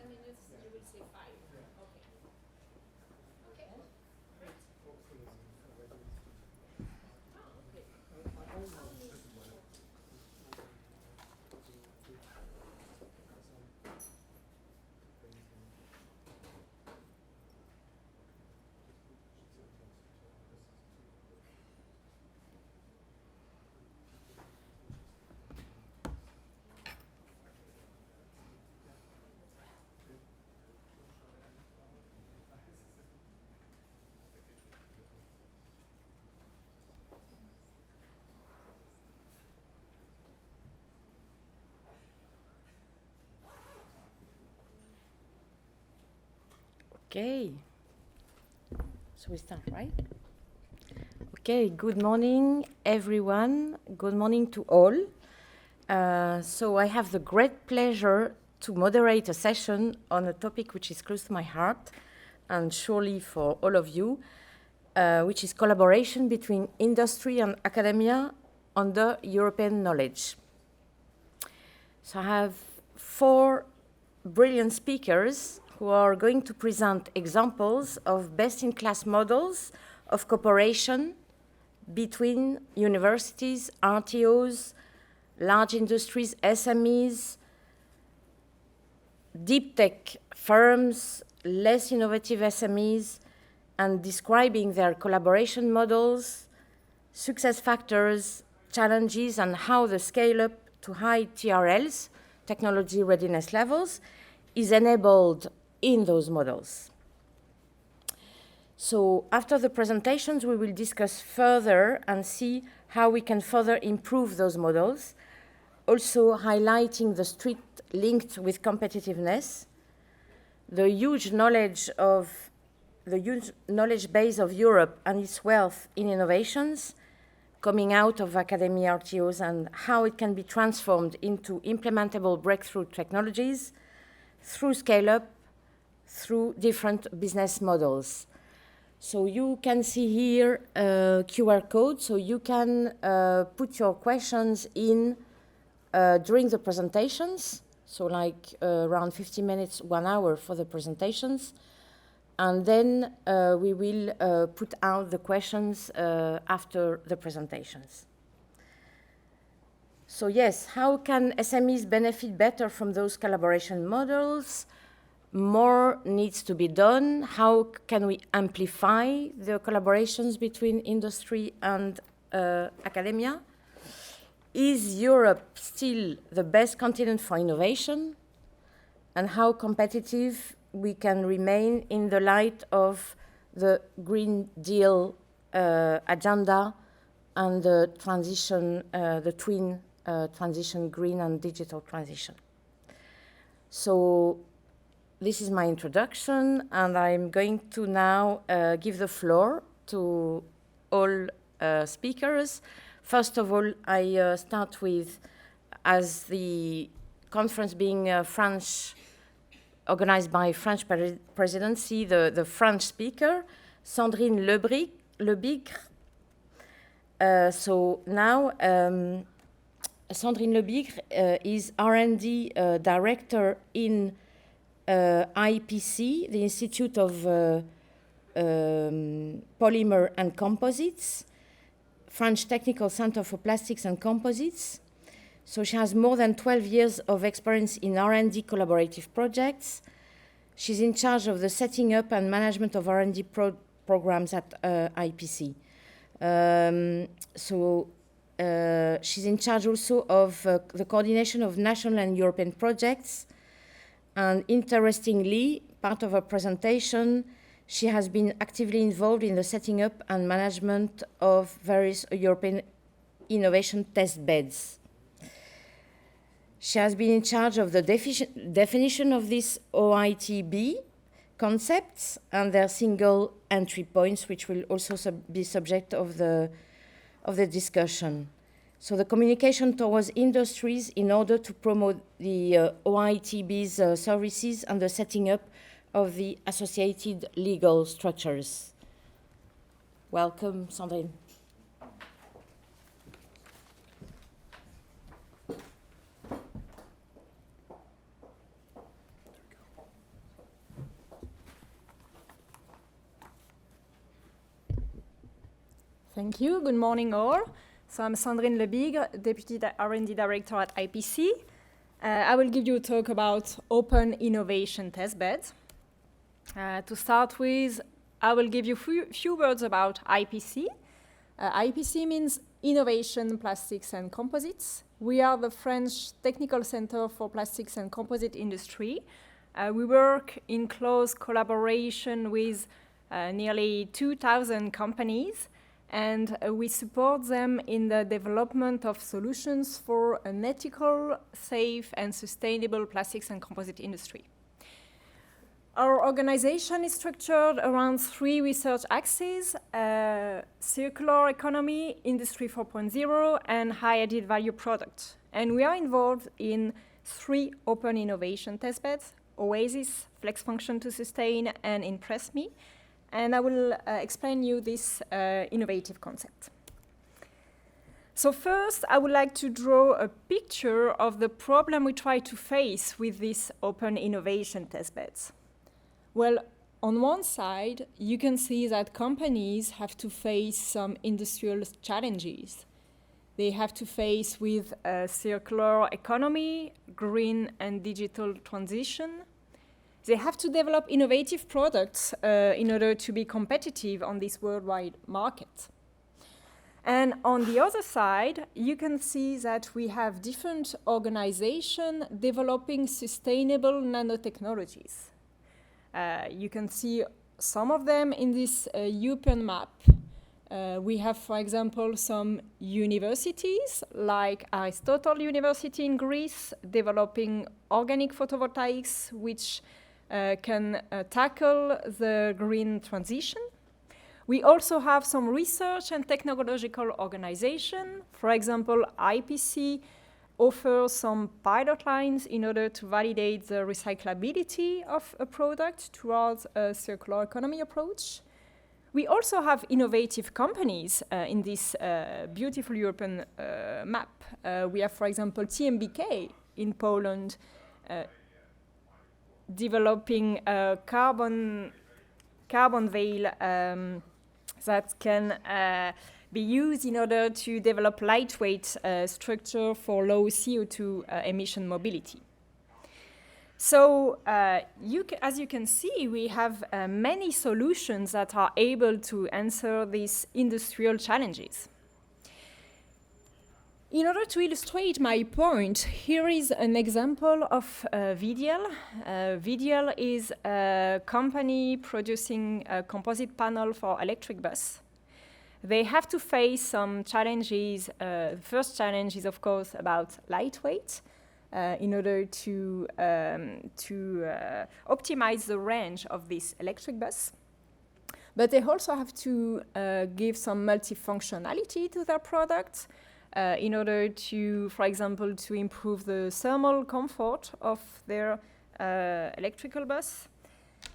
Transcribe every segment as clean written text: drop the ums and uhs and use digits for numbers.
minutes, you will say 5. Okay. Okay. Great. Okay, so we start, right? Okay, good morning, everyone. Good morning to all. So I have the great pleasure to moderate a session on a topic which is close to my heart, and surely for all of you, which is collaboration between industry and academia under European knowledge. So I have 4 brilliant speakers who are going to present examples of best-in-class models of cooperation between universities, RTOs, large industries, SMEs, deep tech firms, less innovative SMEs, and describing their collaboration models, success factors, challenges, and how the scale-up to high TRLs, technology readiness levels, is enabled in those models. So after the presentations, we will discuss further and see how we can further improve those models, also highlighting the strict linked with competitiveness, the huge knowledge base of Europe and its wealth in innovations coming out of academia RTOs, and how it can be transformed into implementable breakthrough technologies through scale-up, through different business models. So you can see here a QR code, so you can put your questions in during the presentations, so like around 50 minutes, 1 hour for the presentations. And then we will put out the questions after the presentations. So yes, how can SMEs benefit better from those collaboration models? More needs to be done. How can we amplify the collaborations between industry and academia? Is Europe still the best continent for innovation? And how competitive we can remain in the light of the Green Deal agenda and the transition, the twin transition, green and digital transition. So this is my introduction, and I'm going to now give the floor to all speakers. First of all, I start with, as the conference being French, organized by French presidency, the French speaker, Sandrine Lebigre. So now, Sandrine Lebigre is R&D director in IPC, the Institute of Polymer and Composites, French Technical Center for Plastics and Composites. So she has more than 12 years of experience in R&D collaborative projects. She's in charge of the setting up and management of R&D programs at IPC. She's in charge also of the coordination of national and European projects. And interestingly, part of her presentation, she has been actively involved in the setting up and management of various European innovation test beds. She has been in charge of the definition of these OITB concepts and their single entry points, which will also be subject of the discussion. So the communication towards industries in order to promote the OITB's services and the setting up of the associated legal structures. Welcome, Sandrine. Thank you. Good morning, all. So I'm Sandrine Lebigre, Deputy R&D Director at IPC. I will give you a talk about open innovation testbeds. To start with, I will give you a few words about IPC. IPC means Innovation, Plastics and Composites. We are the French Technical Center for Plastics and Composite Industry. We work in close collaboration with nearly 2,000 companies, and we support them in the development of solutions for an ethical, safe, and sustainable plastics and composite industry. Our organization is structured around 3 research axes: circular economy, industry 4.0, and high added value products. And we are involved in 3 open innovation testbeds: OASIS, Flex Function to Sustain, and ImpressMe. And I will explain you this innovative concept. So first, I would like to draw a picture of the problem we try to face with these open innovation testbeds. Well, on one side, you can see that companies have to face some industrial challenges. They have to face with a circular economy, green and digital transition. They have to develop innovative products in order to be competitive on this worldwide market. And on the other side, you can see that we have different organizations developing sustainable nanotechnologies. You can see some of them in this European map. We have, for example, some universities like Aristotle University in Greece developing organic photovoltaics, which can tackle the green transition. We also have some research and technological organization. For example, IPC offers some pilot lines in order to validate the recyclability of a product towards a circular economy approach. We also have innovative companies in this beautiful European map. We have, for example, TMBK in Poland, developing a carbon veil that can be used in order to develop lightweight structure for low CO2 emission mobility. So as you can see, we have many solutions that are able to answer these industrial challenges. In order to illustrate my point, here is an example of Vidiel. Vidiel is a company producing a composite panel for electric bus. They have to face some challenges. The first challenge is, of course, about lightweight in order to optimize the range of this electric bus. But they also have to give some multifunctionality to their products in order to, for example, to improve the thermal comfort of their electrical bus.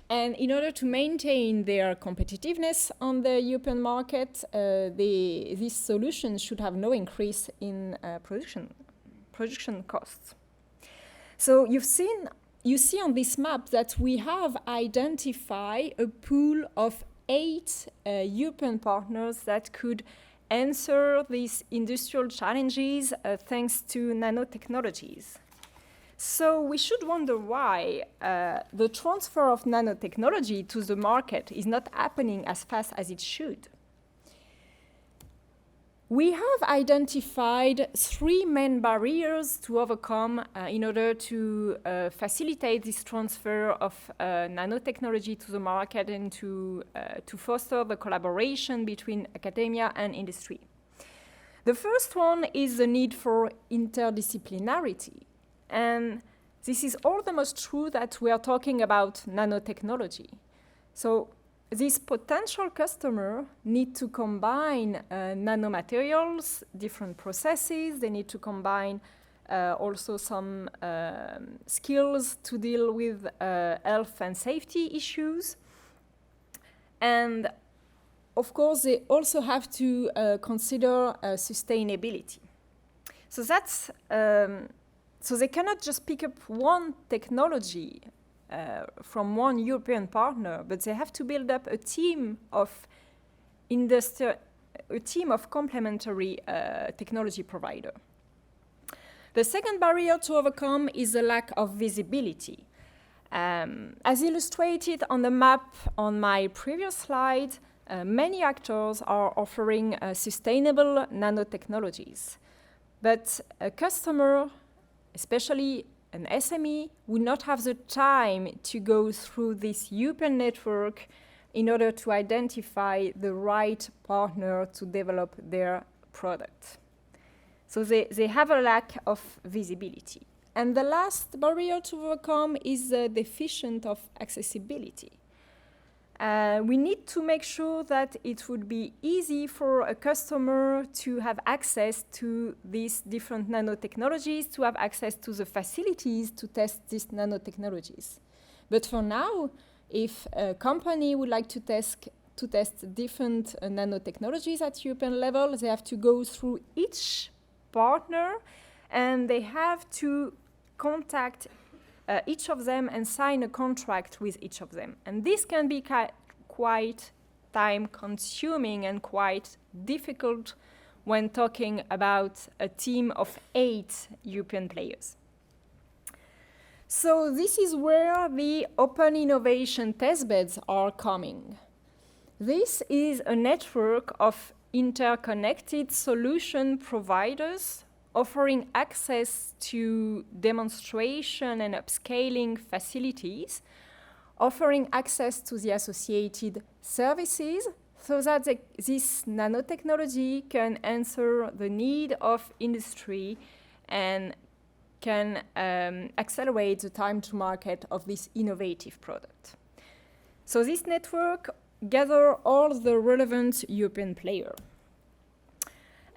And in order to maintain their competitiveness on the European market, this solution should have no increase in production costs. So you see on this map that we have identified a pool of 8 European partners that could answer these industrial challenges thanks to nanotechnologies. So we should wonder why the transfer of nanotechnology to the market is not happening as fast as it should. We have identified 3 main barriers to overcome in order to facilitate this transfer of nanotechnology to the market and to foster the collaboration between academia and industry. The first one is the need for interdisciplinarity. And this is all the most true that we are talking about nanotechnology. So these potential customers need to combine nanomaterials, different processes. They need to combine also some skills to deal with health and safety issues. And of course, they also have to consider sustainability. So that's so they cannot just pick up one technology from one European partner, but they have to build up a team of a team of complementary technology providers. The second barrier to overcome is the lack of visibility. As illustrated on the map on my previous slide, many actors are offering sustainable nanotechnologies. But a customer, especially an SME, would not have the time to go through this European network in order to identify the right partner to develop their product. So they have a lack of visibility. And the last barrier to overcome is the deficient of accessibility. We need to make sure that it would be easy for a customer to have access to these different nanotechnologies, to have access to the facilities to test these nanotechnologies. But for now, if a company would like to test different nanotechnologies at European level, they have to go through each partner and they have to contact each of them and sign a contract with each of them. And this can be quite time-consuming and quite difficult when talking about a team of 8 European players. So this is where the open innovation testbeds are coming. This is a network of interconnected solution providers offering access to demonstration and upscaling facilities, offering access to the associated services so that this nanotechnology can answer the need of industry and can accelerate the time to market of this innovative product. So this network gathers all the relevant European players.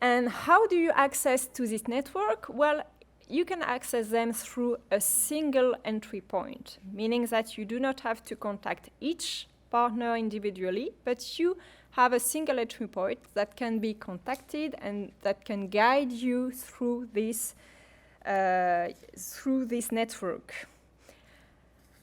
And how do you access to this network? Well, you can access them through a single entry point, meaning that you do not have to contact each partner individually, but you have a single entry point that can be contacted and that can guide you through this network.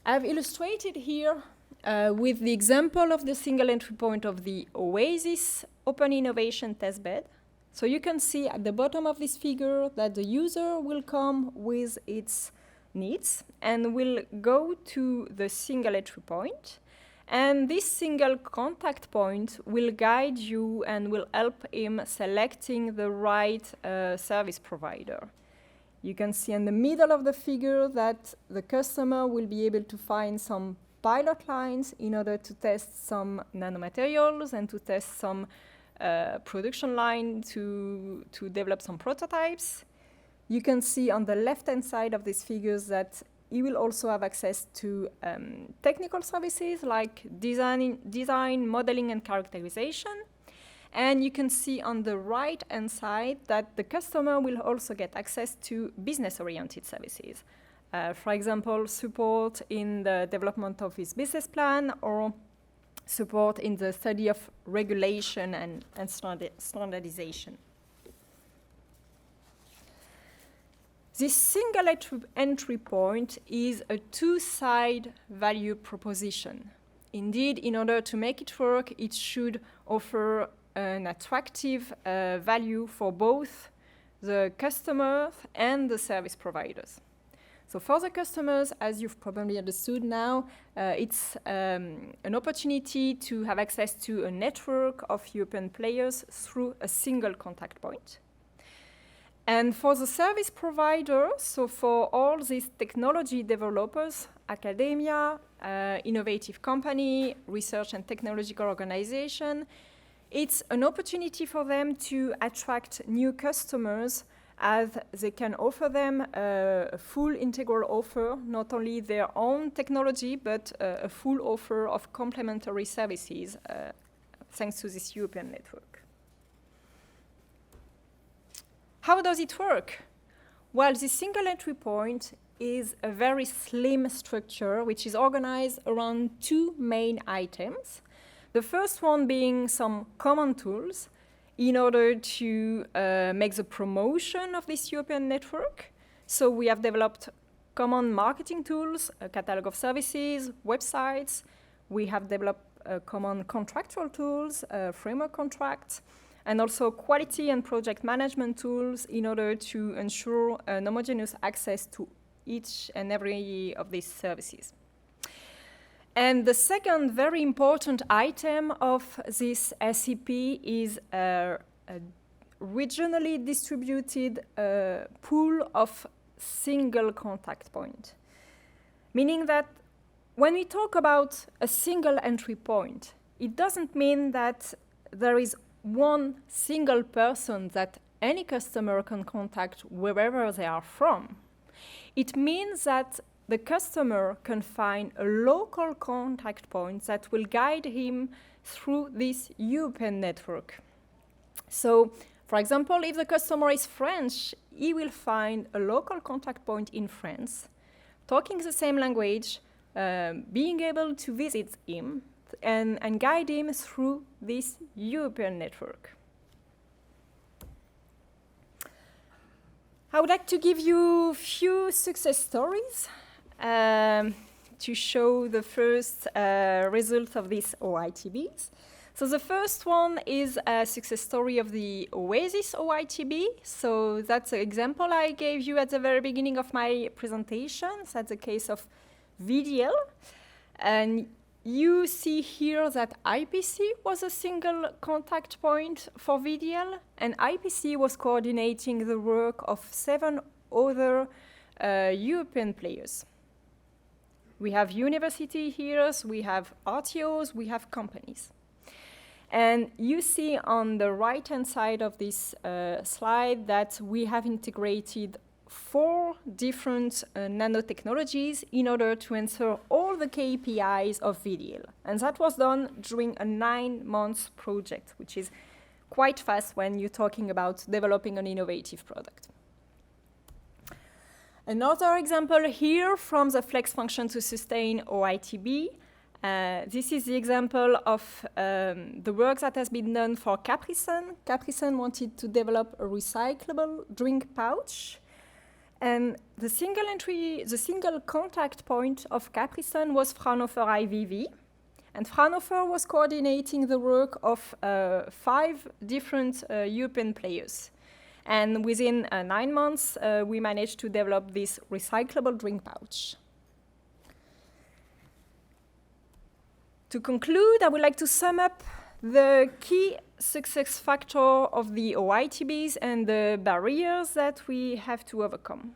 I've illustrated here with the example of the single entry point of the OASIS Open Innovation Testbed. So you can see at the bottom of this figure that the user will come with its needs and will go to the single entry point. And this single contact point will guide you and will help him selecting the right service provider. You can see in the middle of the figure that the customer will be able to find some pilot lines in order to test some nanomaterials and to test some production line to develop some prototypes. You can see on the left-hand side of these figures that you will also have access to technical services like design, modeling, and characterization. And you can see on the right-hand side that the customer will also get access to business-oriented services. For example, support in the development of his business plan or support in the study of regulation and standardization. This single entry point is a two-side value proposition. Indeed, in order to make it work, it should offer an attractive value for both the customers and the service providers. So for the customers, as you've probably understood now, it's an opportunity to have access to a network of European players through a single contact point. And for the service provider, so for all these technology developers, academia, innovative company, research and technological organization, it's an opportunity for them to attract new customers as they can offer them a full integral offer, not only their own technology, but a full offer of complementary services thanks to this European network. How does it work? Well, this single entry point is a very slim structure which is organized around two main items. The first one being some common tools in order to make the promotion of this European network. So we have developed common marketing tools, a catalog of services, websites. We have developed common contractual tools, framework contracts. and also quality and project management tools in order to ensure an homogeneous access to each and every of these services. And the second very important item of this SEP is a regionally distributed pool of single contact point. Meaning that when we talk about a single entry point, it doesn't mean that there is one single person that any customer can contact wherever they are from. It means that the customer can find a local contact point that will guide him through this European network. So, for example, if the customer is French, he will find a local contact point in France, talking the same language, being able to visit him and guide him through this European network. I would like to give you a few success stories to show the first result of these OITBs. So the first one is a success story of the Oasis OITB. So that's an example I gave you at the very beginning of my presentation. So that's the case of VDL. And you see here that IPC was a single contact point for VDL, and IPC was coordinating the work of 7 other European players. We have university here, we have RTOs, we have companies. And you see on the right-hand side of this slide that we have integrated 4 different nanotechnologies in order to answer all the KPIs of VDL. And that was done during a 9-month project, which is quite fast when you're talking about developing an innovative product. Another example here from the Flex Function to Sustain OITB. This is the example of the work that has been done for Capri-Sun. Capri-Sun wanted to develop a recyclable drink pouch. And the single contact point of Capri-Sun was Fraunhofer IVV. And Fraunhofer was coordinating the work of 5 different European players. And within 9 months, we managed to develop this recyclable drink pouch. To conclude, I would like to sum up the key success factor of the OITBs and the barriers that we have to overcome.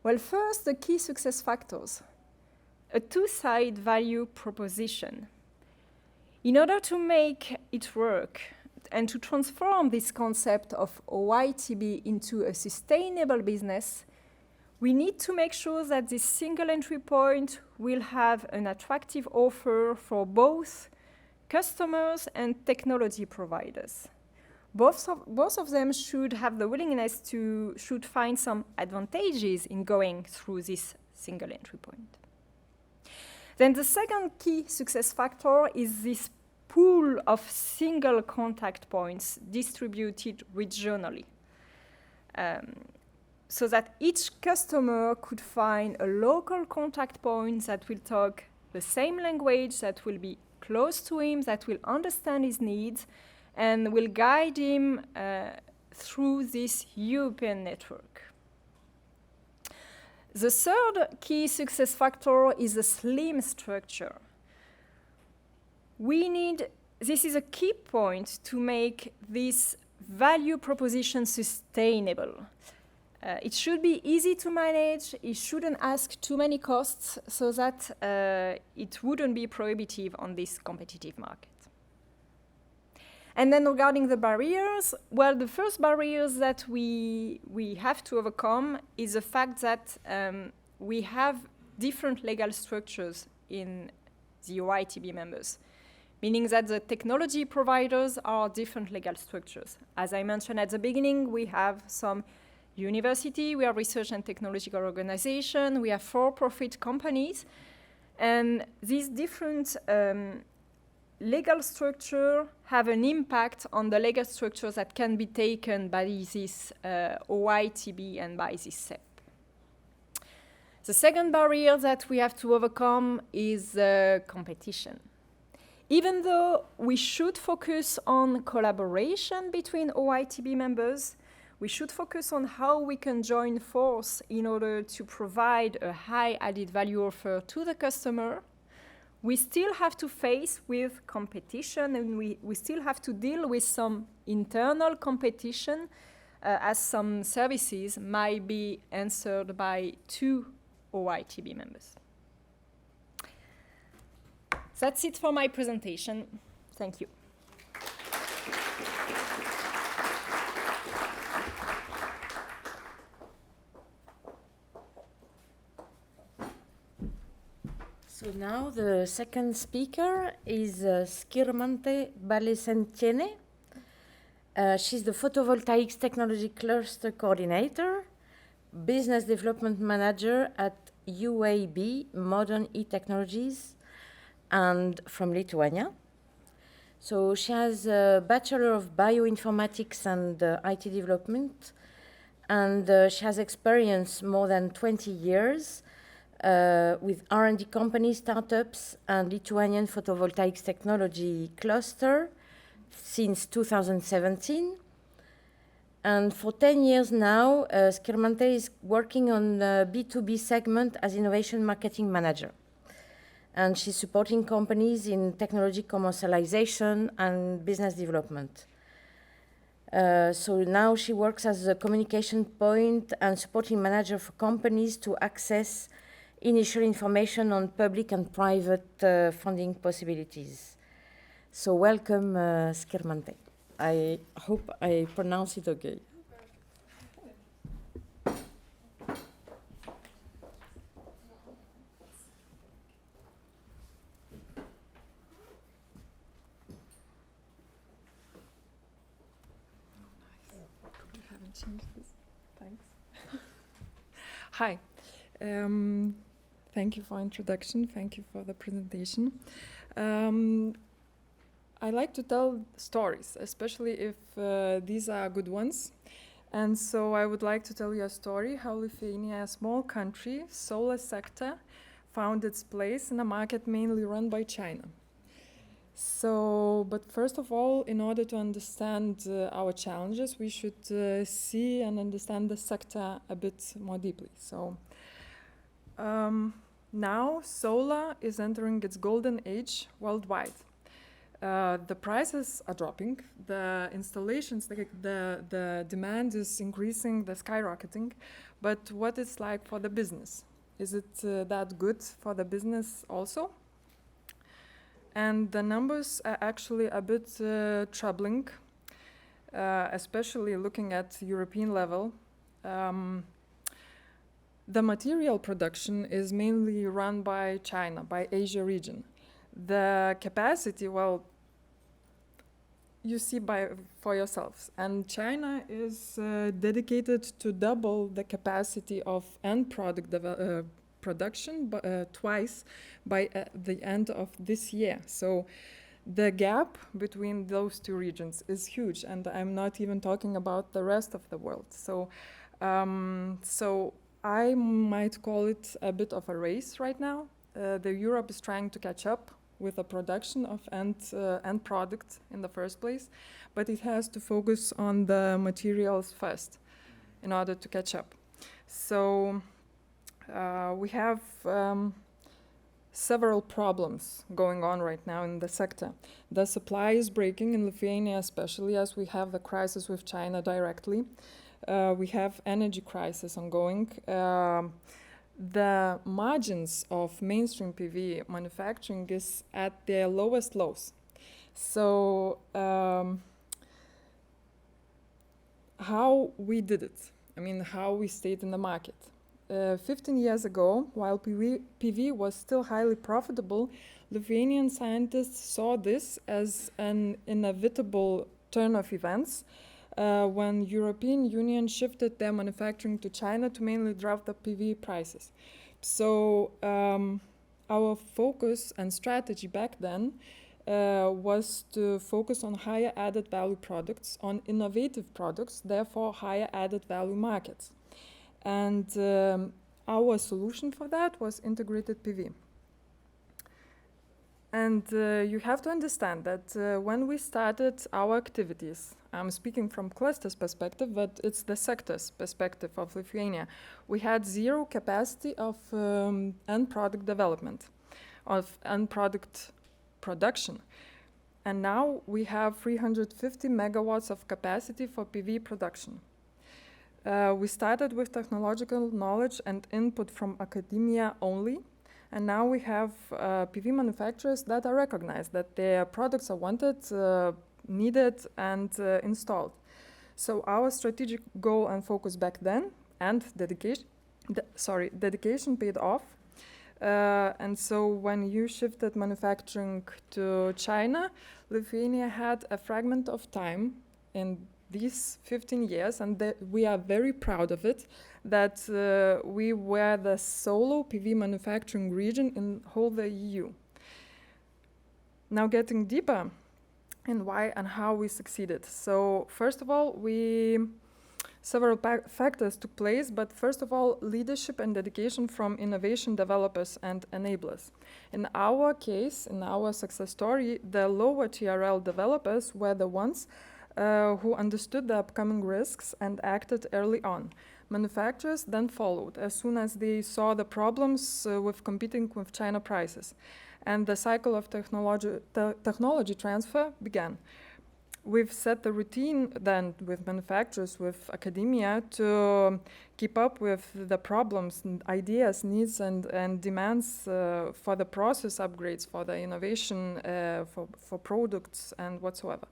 Well, first, the key success factors. A 2-side value proposition. In order to make it work and to transform this concept of OITB into a sustainable business, we need to make sure that this single entry point will have an attractive offer for both customers and technology providers. Both of them should have the willingness should find some advantages in going through this single entry point. Then the second key success factor is this pool of single contact points distributed regionally. So that each customer could find a local contact point that will talk the same language, that will be close to him, that will understand his needs, and will guide him through this European network. The third key success factor is the slim structure. This is a key point to make this value proposition sustainable. It should be easy to manage, it shouldn't ask too many costs so that it wouldn't be prohibitive on this competitive market. And then regarding the barriers, well, the first barriers that we have to overcome is the fact that we have different legal structures in the OITB members, meaning that the technology providers are different legal structures. As I mentioned at the beginning, we have some university, we have research and technological organization, we have for-profit companies, and these different legal structures have an impact on the legal structures that can be taken by this OITB and by this CEP. The second barrier that we have to overcome is competition. Even though we should focus on collaboration between OITB members, we should focus on how we can join force in order to provide a high added value offer to the customer. We still have to face with competition, and we still have to deal with some internal competition, as some services might be answered by 2 OITB members. That's it for my presentation. Thank you. So now the second speaker is Skirmante Balesentiene. She's the Photovoltaics Technology Cluster Coordinator, Business Development Manager at UAB Modern E-Technologies, and from Lithuania. So she has a Bachelor of Bioinformatics and IT Development, and she has experience more than 20 years with R&D companies, startups, and Lithuanian photovoltaics technology cluster since 2017. And for 10 years now, Skirmante is working on the B2B segment as Innovation Marketing Manager. And she's supporting companies in technology commercialization and business development. So now she works as a communication point and supporting manager for companies to access initial information on public and private funding possibilities. So welcome, Skirmante. I hope I pronounce it okay. Haven't changed this. Thanks. Hi. Thank you for introduction. Thank you for the presentation. I like to tell stories, especially if these are good ones. And so I would like to tell you a story how Lithuania, a small country, solar sector, found its place in a market mainly run by China. So, but first of all, in order to understand our challenges, we should see and understand the sector a bit more deeply. So, now solar is entering its golden age worldwide. The prices are dropping, the installations, the demand is increasing, the skyrocketing. But what it's like for the business? Is it that good for the business also? And the numbers are actually a bit troubling, especially looking at European level. The material production is mainly run by China, by Asia region. The capacity, well, you see for yourselves. And China is dedicated to double the capacity of end product production twice by the end of this year. So the gap between those two regions is huge, and I'm not even talking about the rest of the world. So, so I might call it a bit of a race right now. The Europe is trying to catch up with the production of end product in the first place, but it has to focus on the materials first in order to catch up. So we have several problems going on right now in the sector. The supply is breaking in Lithuania, especially as we have the crisis with China directly. We have energy crisis ongoing. The margins of mainstream PV manufacturing is at their lowest lows. So how we did it, I mean, how we stayed in the market. 15 years ago, while PV was still highly profitable, Lithuanian scientists saw this as an inevitable turn of events when European Union shifted their manufacturing to China to mainly drop the PV prices. So our focus and strategy back then was to focus on higher added value products, on innovative products, therefore higher added value markets. And our solution for that was integrated PV. And you have to understand that when we started our activities, I'm speaking from cluster's perspective, but it's the sector's perspective of Lithuania, we had zero capacity of end product development, of end product production. And now we have 350 megawatts of capacity for PV production. We started with technological knowledge and input from academia only. And now we have PV manufacturers that are recognized, that their products are wanted, needed, and installed. So our strategic goal and focus back then, and dedication paid off. And so when you shifted manufacturing to China, Lithuania had a fragment of time in these 15 years, and we are very proud of it, that we were the solo PV manufacturing region in whole the EU. Now getting deeper in why and how we succeeded. So first of all, several factors took place, but first of all, leadership and dedication from innovation developers and enablers. In our case, in our success story, the lower TRL developers were the ones who understood the upcoming risks and acted early on. Manufacturers then followed as soon as they saw the problems with competing with China prices. And the cycle of technology transfer began. We've set the routine then with manufacturers, with academia, to keep up with the problems, and ideas, needs, and demands for the process upgrades, for the innovation, for products and whatsoever.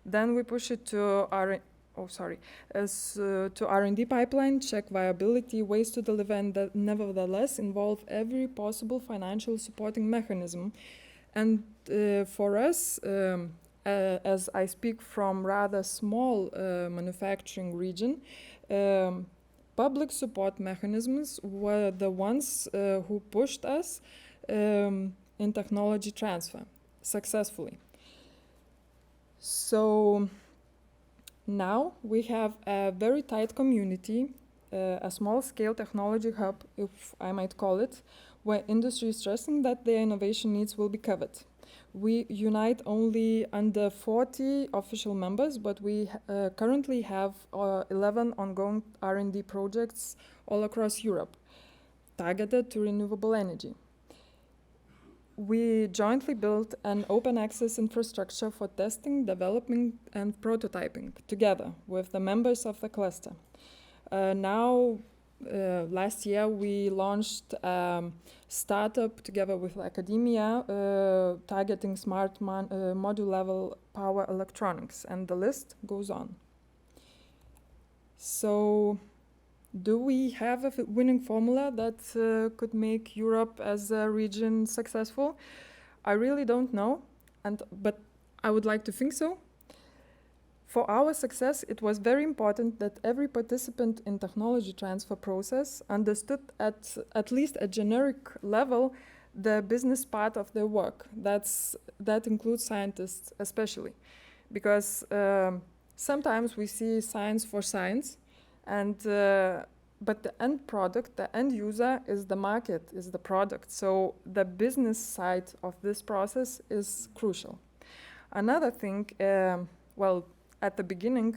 Then we push it to to R&D pipeline, check viability, ways to deliver, and nevertheless involve every possible financial supporting mechanism. And for us, as I speak from rather small manufacturing region, public support mechanisms were the ones who pushed us in technology transfer successfully. So now we have a very tight community, a small-scale technology hub, if I might call it, where industry is stressing that their innovation needs will be covered. We unite only under 40 official members, but we currently have 11 ongoing R&D projects all across Europe, targeted to renewable energy. We jointly built an open access infrastructure for testing, developing, and prototyping together with the members of the cluster. Last year we launched a startup together with academia targeting smart module level power electronics, and the list goes on. So, do we have a winning formula that could make Europe as a region successful? I really don't know, but I would like to think so. For our success, it was very important that every participant in technology transfer process understood at least a generic level the business part of their work. That includes scientists especially, because sometimes we see science for science, but the end product, the end user is the market, is the product. So the business side of this process is crucial. Another thing, at the beginning,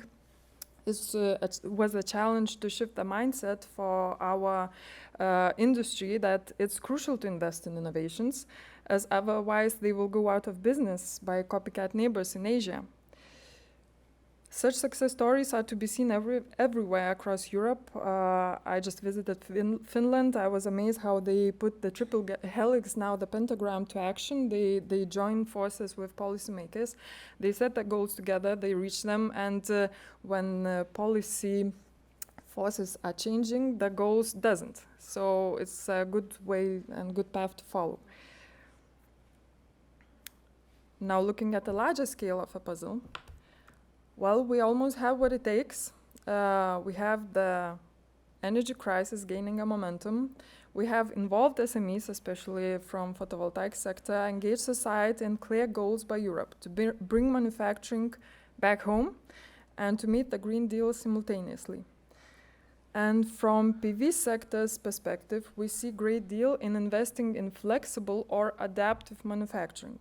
was a challenge to shift the mindset for our industry that it's crucial to invest in innovations, as otherwise they will go out of business by copycat neighbors in Asia. Such success stories are to be seen everywhere across Europe. I just visited Finland. I was amazed how they put the triple helix, now the pentagram, to action. They joined forces with policymakers. They set their goals together, they reach them, and when policy forces are changing, the goals doesn't. So it's a good way and good path to follow. Now looking at the larger scale of a puzzle, well, we almost have what it takes. We have the energy crisis gaining a momentum. We have involved SMEs, especially from photovoltaic sector, engaged society, and clear goals by Europe to bring manufacturing back home and to meet the Green Deal simultaneously. And from PV sector's perspective, we see great deal in investing in flexible or adaptive manufacturing.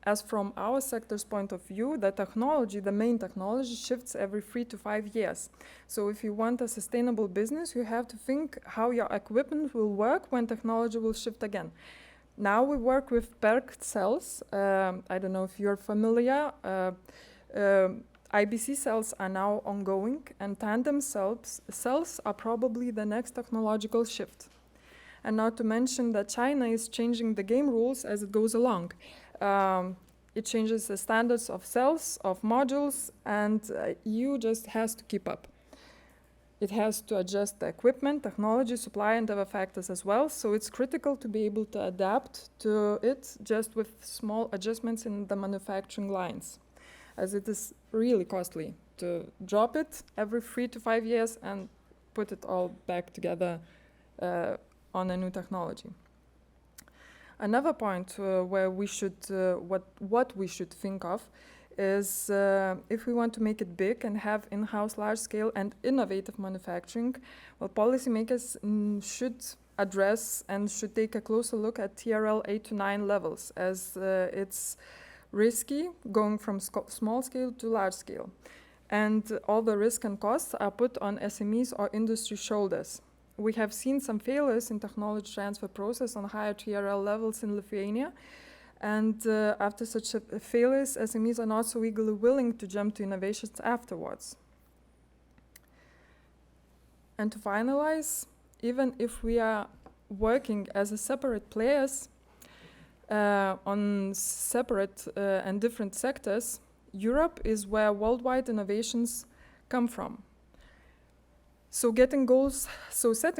as from our sector's point of view, the technology, the main technology, shifts every 3 to 5 years. So if you want a sustainable business, you have to think how your equipment will work when technology will shift again. Now we work with PERC cells. I don't know if you're familiar. IBC cells are now ongoing, and tandem cells are probably the next technological shift. And not to mention that China is changing the game rules as it goes along. It changes the standards of cells, of modules, and EU just has to keep up. It has to adjust the equipment, technology, supply, and other factors as well. So it's critical to be able to adapt to it just with small adjustments in the manufacturing lines, as it is really costly to drop it every 3 to 5 years and put it all back together on a new technology. Another point where we should, what we should think of is if we want to make it big and have in-house large-scale and innovative manufacturing, well, policymakers should address and should take a closer look at TRL 8 to 9 levels, as it's risky going from small scale to large scale. And all the risk and costs are put on SMEs or industry shoulders. We have seen some failures in technology transfer process on higher TRL levels in Lithuania. And after such failures, SMEs are not so eagerly willing to jump to innovations afterwards. And to finalize, even if we are working as a separate players on separate and different sectors, Europe is where worldwide innovations come from. So setting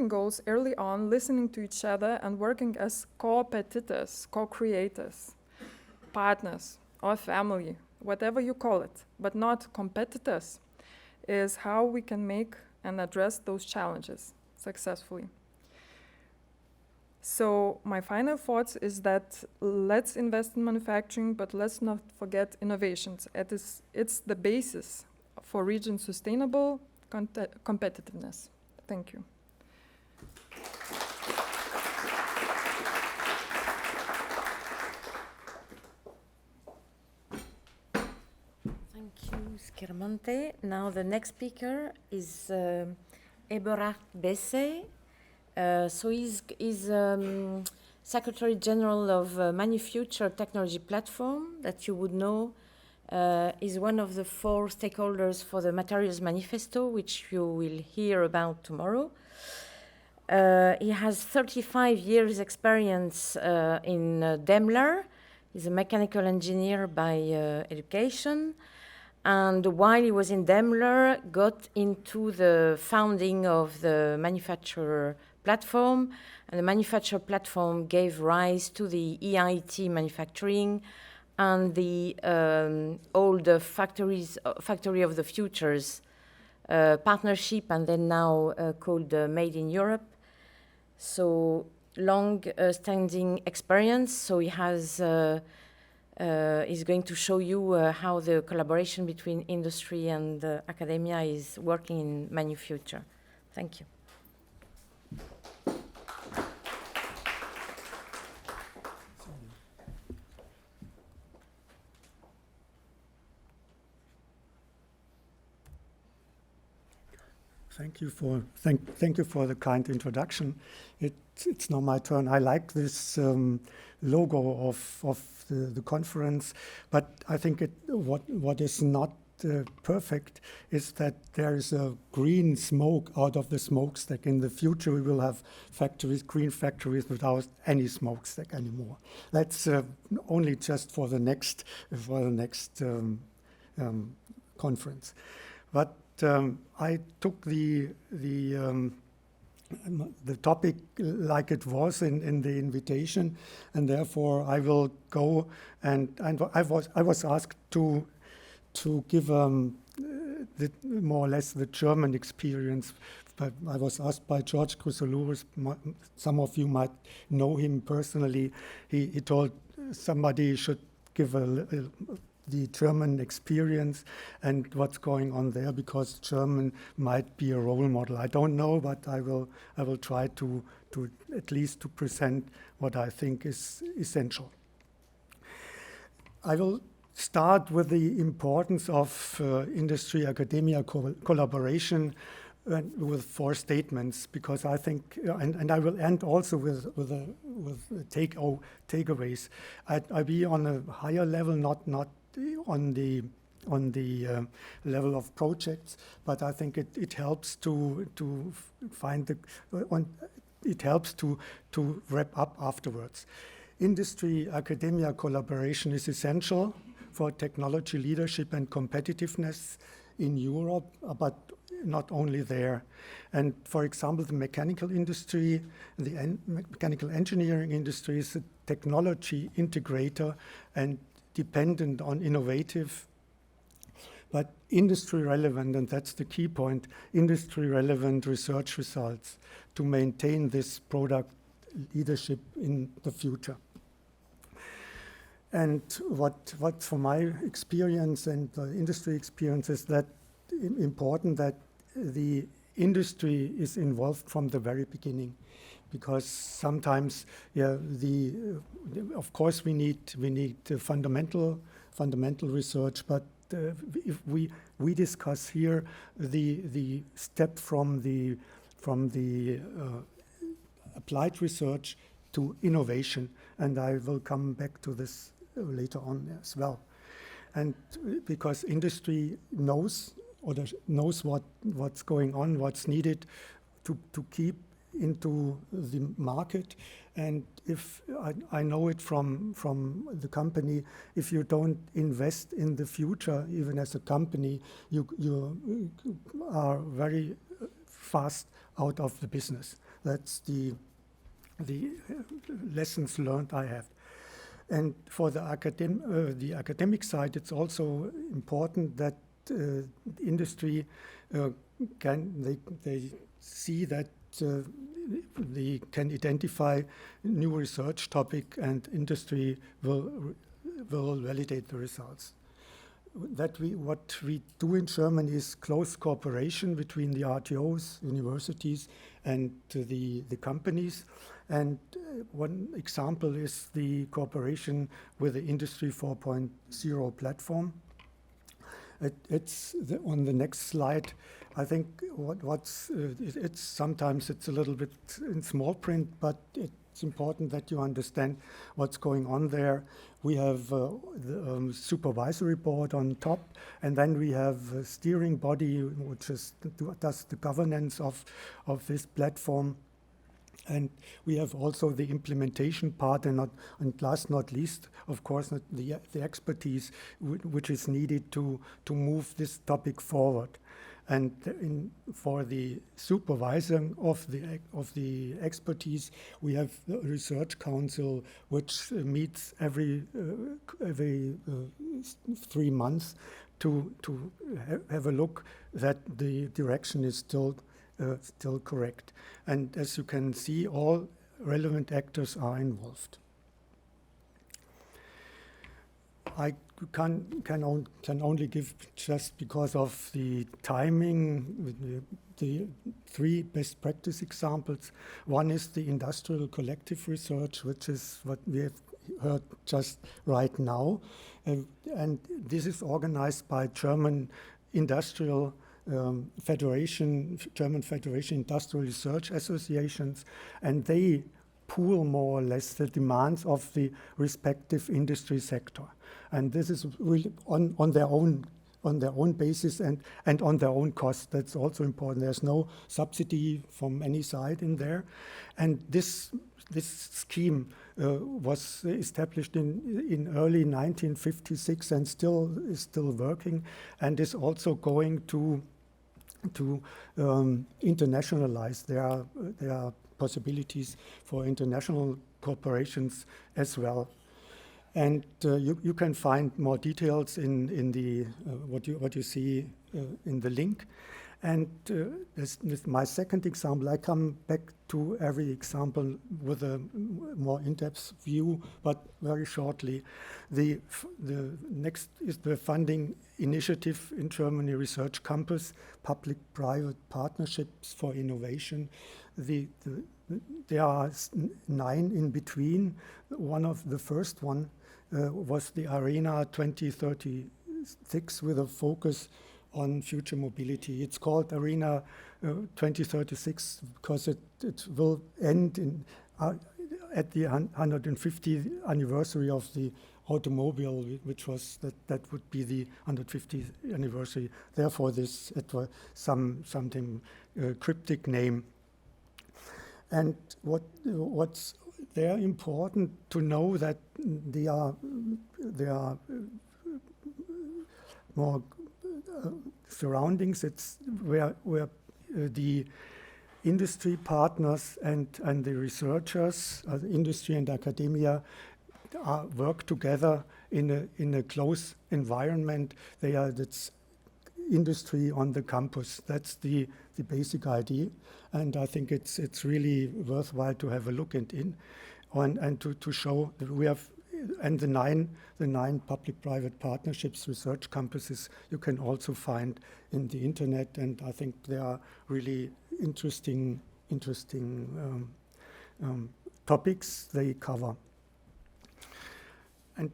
goals early on, listening to each other and working as co-competitors, co-creators, partners, or family, whatever you call it, but not competitors, is how we can make and address those challenges successfully. So my final thoughts is that let's invest in manufacturing, but let's not forget innovations. It's the basis for region sustainable competitiveness. Thank you. Thank you, Skirmonte. Now the next speaker is Eberhard Besse. So he's Secretary General of Manufuture Technology Platform, that you would know is one of the 4 stakeholders for the Materials Manifesto, which you will hear about tomorrow. He has 35 years experience in Daimler. He's a mechanical engineer by education. And while he was in Daimler, got into the founding of the manufacturer platform. And the manufacturer platform gave rise to the EIT manufacturing and the old Factory of the Futures partnership, and then now called Made in Europe. So long-standing experience. So he has is going to show you how the collaboration between industry and academia is working in Manufuture. Thank you. Thank you for the kind introduction. It's now my turn. I like this logo of the conference, but I think what is not perfect is that there is a green smoke out of the smokestack. In the future, we will have green factories without any smokestack anymore. That's only just for the next conference. But I took the topic like it was in the invitation, and therefore I will go and I was asked to give more or less the German experience. But I was asked by George Chrysolouris. Some of you might know him personally. He told somebody should give the German experience and what's going on there, because German might be a role model. I don't know, but I will try to at least to present what I think is essential. I will start with the importance of industry-academia collaboration with 4 statements, because I think, and I will end also with takeaways. I'll be on a higher level, not on the level of projects, but I think it helps to find it helps to wrap up afterwards. Industry-academia collaboration is essential for technology leadership and competitiveness in Europe, but not only there. And for example, the mechanical industry, the mechanical engineering industry is a technology integrator and dependent on innovative, but industry relevant, and that's the key point, industry relevant research results to maintain this product leadership in the future. And what from my experience and industry experience is that important that the industry is involved from the very beginning, because sometimes, of course we need fundamental research, but if we discuss here the step from the applied research to innovation, and I will come back to this later on as well. And because industry knows what's going on, what's needed to keep into the market. And if I know it from the company, if you don't invest in the future, even as a company, you are very fast out of the business. That's the lessons learned I have. And for the academic side, it's also important that industry they see that they can identify new research topic, and industry will validate the results. What we do in Germany is close cooperation between the RTOs, universities, and the companies. And one example is the cooperation with the Industry 4.0 platform. It's on the next slide. I think it's sometimes it's a little bit in small print, but it's important that you understand what's going on there. We have the supervisory board on top, and then we have a steering body which does the governance of this platform. And we have also the implementation part, and last not least, of course, the expertise which is needed to move this topic forward. And for the supervising of the expertise, we have the research council, which meets every 3 months to have a look that the direction is still correct. And as you can see, all relevant actors are involved. I can only give, just because of the timing, the 3 best practice examples. One is the industrial collective research, which is what we have heard just right now. And this is organized by German Industrial Federation, German Federation Industrial Research Associations, and they pool more or less the demands of the respective industry sector. And this is really on their own basis and on their own cost. That's also important. There's no subsidy from any side in there. And this scheme was established in early 1956 and is still working, and is also going to internationalize. There are possibilities for international corporations as well. And you can find more details in the what you see in the link. And this my second example. I come back to every example with a more in-depth view, but very shortly. The next is the funding initiative in Germany, Research Campus, public-private partnerships for innovation. There are 9 in between. The first one was the Arena 2036 with a focus on future mobility. It's called Arena 2036 because it will end in, at the 150th anniversary of the automobile, which was that would be the 150th anniversary. Therefore, it was something cryptic name. And what's there important to know that there are more surroundings. It's where the industry partners and the researchers, the industry and academia, work together in a close environment. That's industry on the campus. That's the basic idea, and I think it's really worthwhile to have a look in and to show that we have. And the nine public-private partnerships, research campuses, you can also find in the internet, and I think they are really interesting topics they cover. And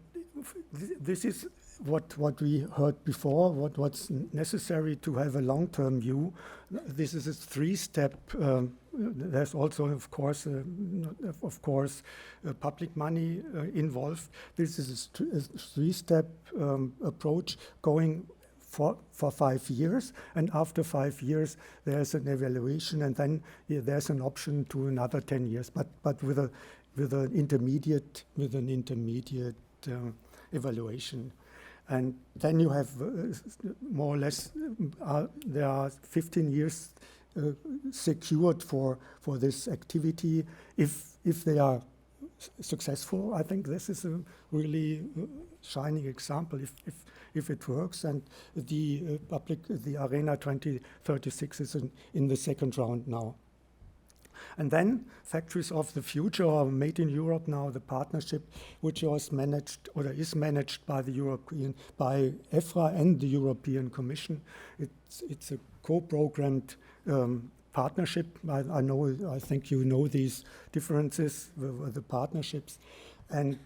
this is what we heard before. What's necessary to have a long-term view. This is a three-step. There's also, of course, public money involved. This is a three-step approach going for 5 years, and after 5 years there's an evaluation, and then there's an option to another 10 years, but with an intermediate evaluation. And then you have more or less there are 15 years secured for this activity if they are successful. I think this is a really shining example if it works, and the Arena 2036 is in the second round now. And then Factories of the Future, or Made in Europe now, the partnership which was managed or is managed by by EFRA and the European Commission. It's a co-programmed partnership. I think you know these differences with the partnerships, and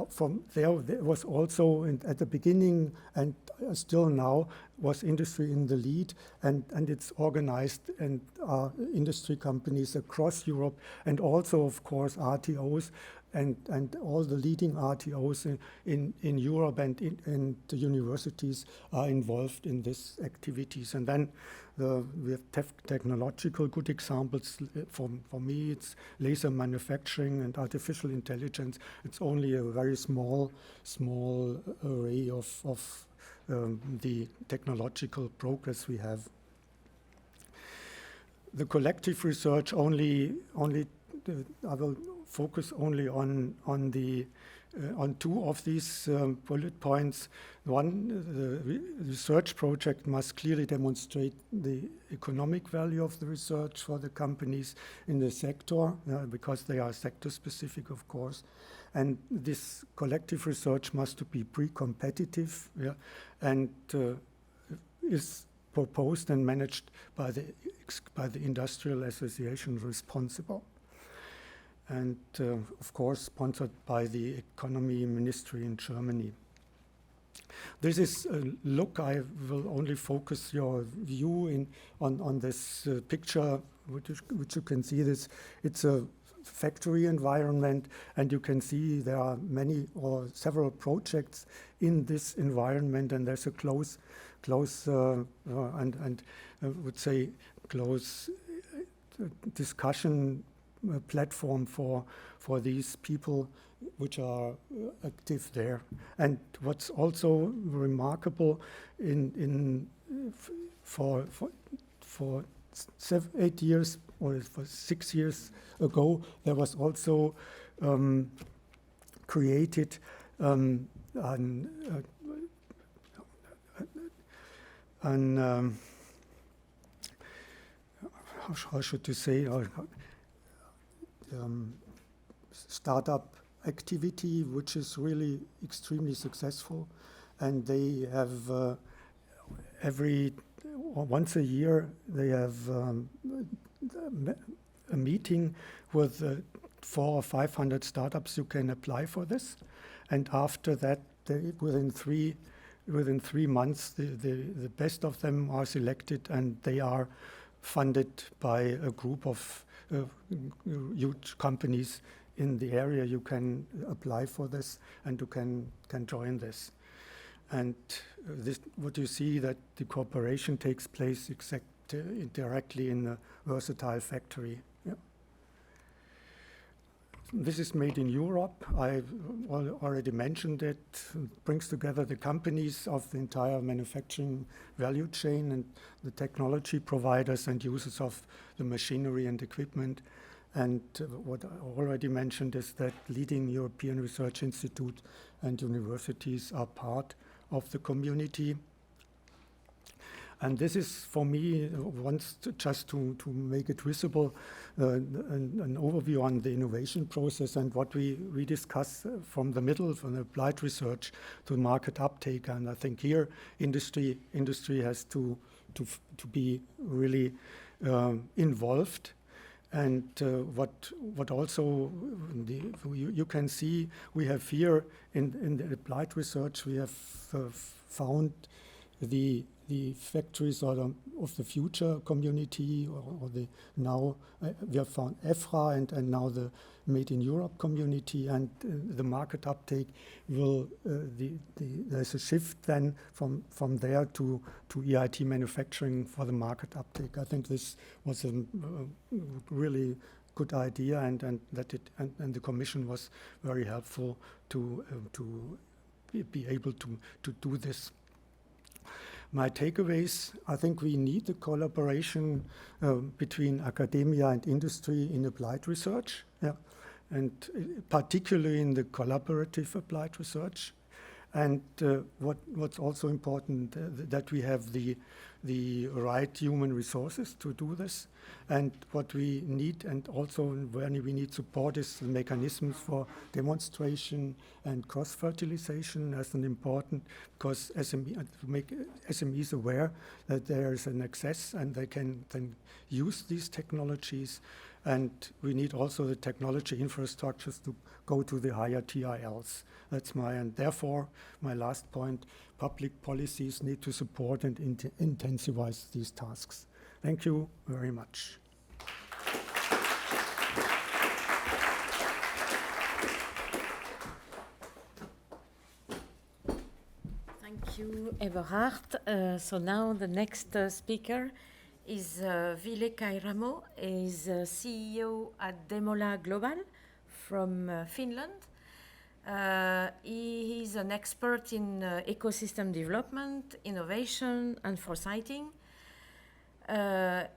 from there was also at the beginning and still now was industry in the lead, and it's organized and industry companies across Europe, and also of course RTOs and all the leading RTOs in Europe and the universities are involved in these activities. And then we have technological good examples. For me, it's laser manufacturing and artificial intelligence. It's only a very small array of the technological progress we have. The collective research I will focus only on two of these bullet points. One, the research project must clearly demonstrate the economic value of the research for the companies in the sector, because they are sector specific, of course. And this collective research must be pre-competitive, and is proposed and managed by the industrial association responsible, and of course sponsored by the economy ministry in Germany. This is a look. I will only focus your view on this picture, which you can see. It's a factory environment, and you can see there are many or several projects in this environment, and there's a close and I would say close discussion platform for these people which are active there. And what's also remarkable for 8 years or for 6 years ago, there was also created how should you say, startup activity which is really extremely successful, and they have once a year they have a meeting with 400 or 500 startups. You can apply for this, and after that, within 3 months, the best of them are selected, and they are funded by a group of huge companies in the area. You can apply for this, and you can join this. And this, what you see, that the cooperation takes place directly in a versatile factory. Yeah. This is made in Europe. I've already mentioned it. It brings together the companies of the entire manufacturing value chain and the technology providers and users of the machinery and equipment. And what I already mentioned is that leading European research institutes and universities are part of the community. And this is, for me, just to make it visible, an overview on the innovation process and what we discuss from the middle, from applied research to market uptake. And I think here industry has to be really involved. And what also you can see, we have here in the applied research, we have found the factories of the future community, or the now we have found EFRA and now the Made in Europe community, and the market uptake will there's a shift then from there to EIT manufacturing for the market uptake. I think this was a really good idea, and the Commission was very helpful to be able to do this. My takeaways: I think we need the collaboration between academia and industry in applied research, yeah, and particularly in the collaborative applied research. And what's also important, that we have the right human resources to do this. And what we need, and also when we need support, is the mechanisms for demonstration and cross-fertilization as an important, because to make SMEs aware that there is an access and they can then use these technologies. And we need also the technology infrastructures to go to the higher TILs. That's and therefore, my last point, public policies need to support and intensify these tasks. Thank you very much. Thank you, Eberhard. So now the next speaker is Ville Kairamo. He's CEO at Demola Global from Finland. He is an expert in ecosystem development, innovation, and foresighting.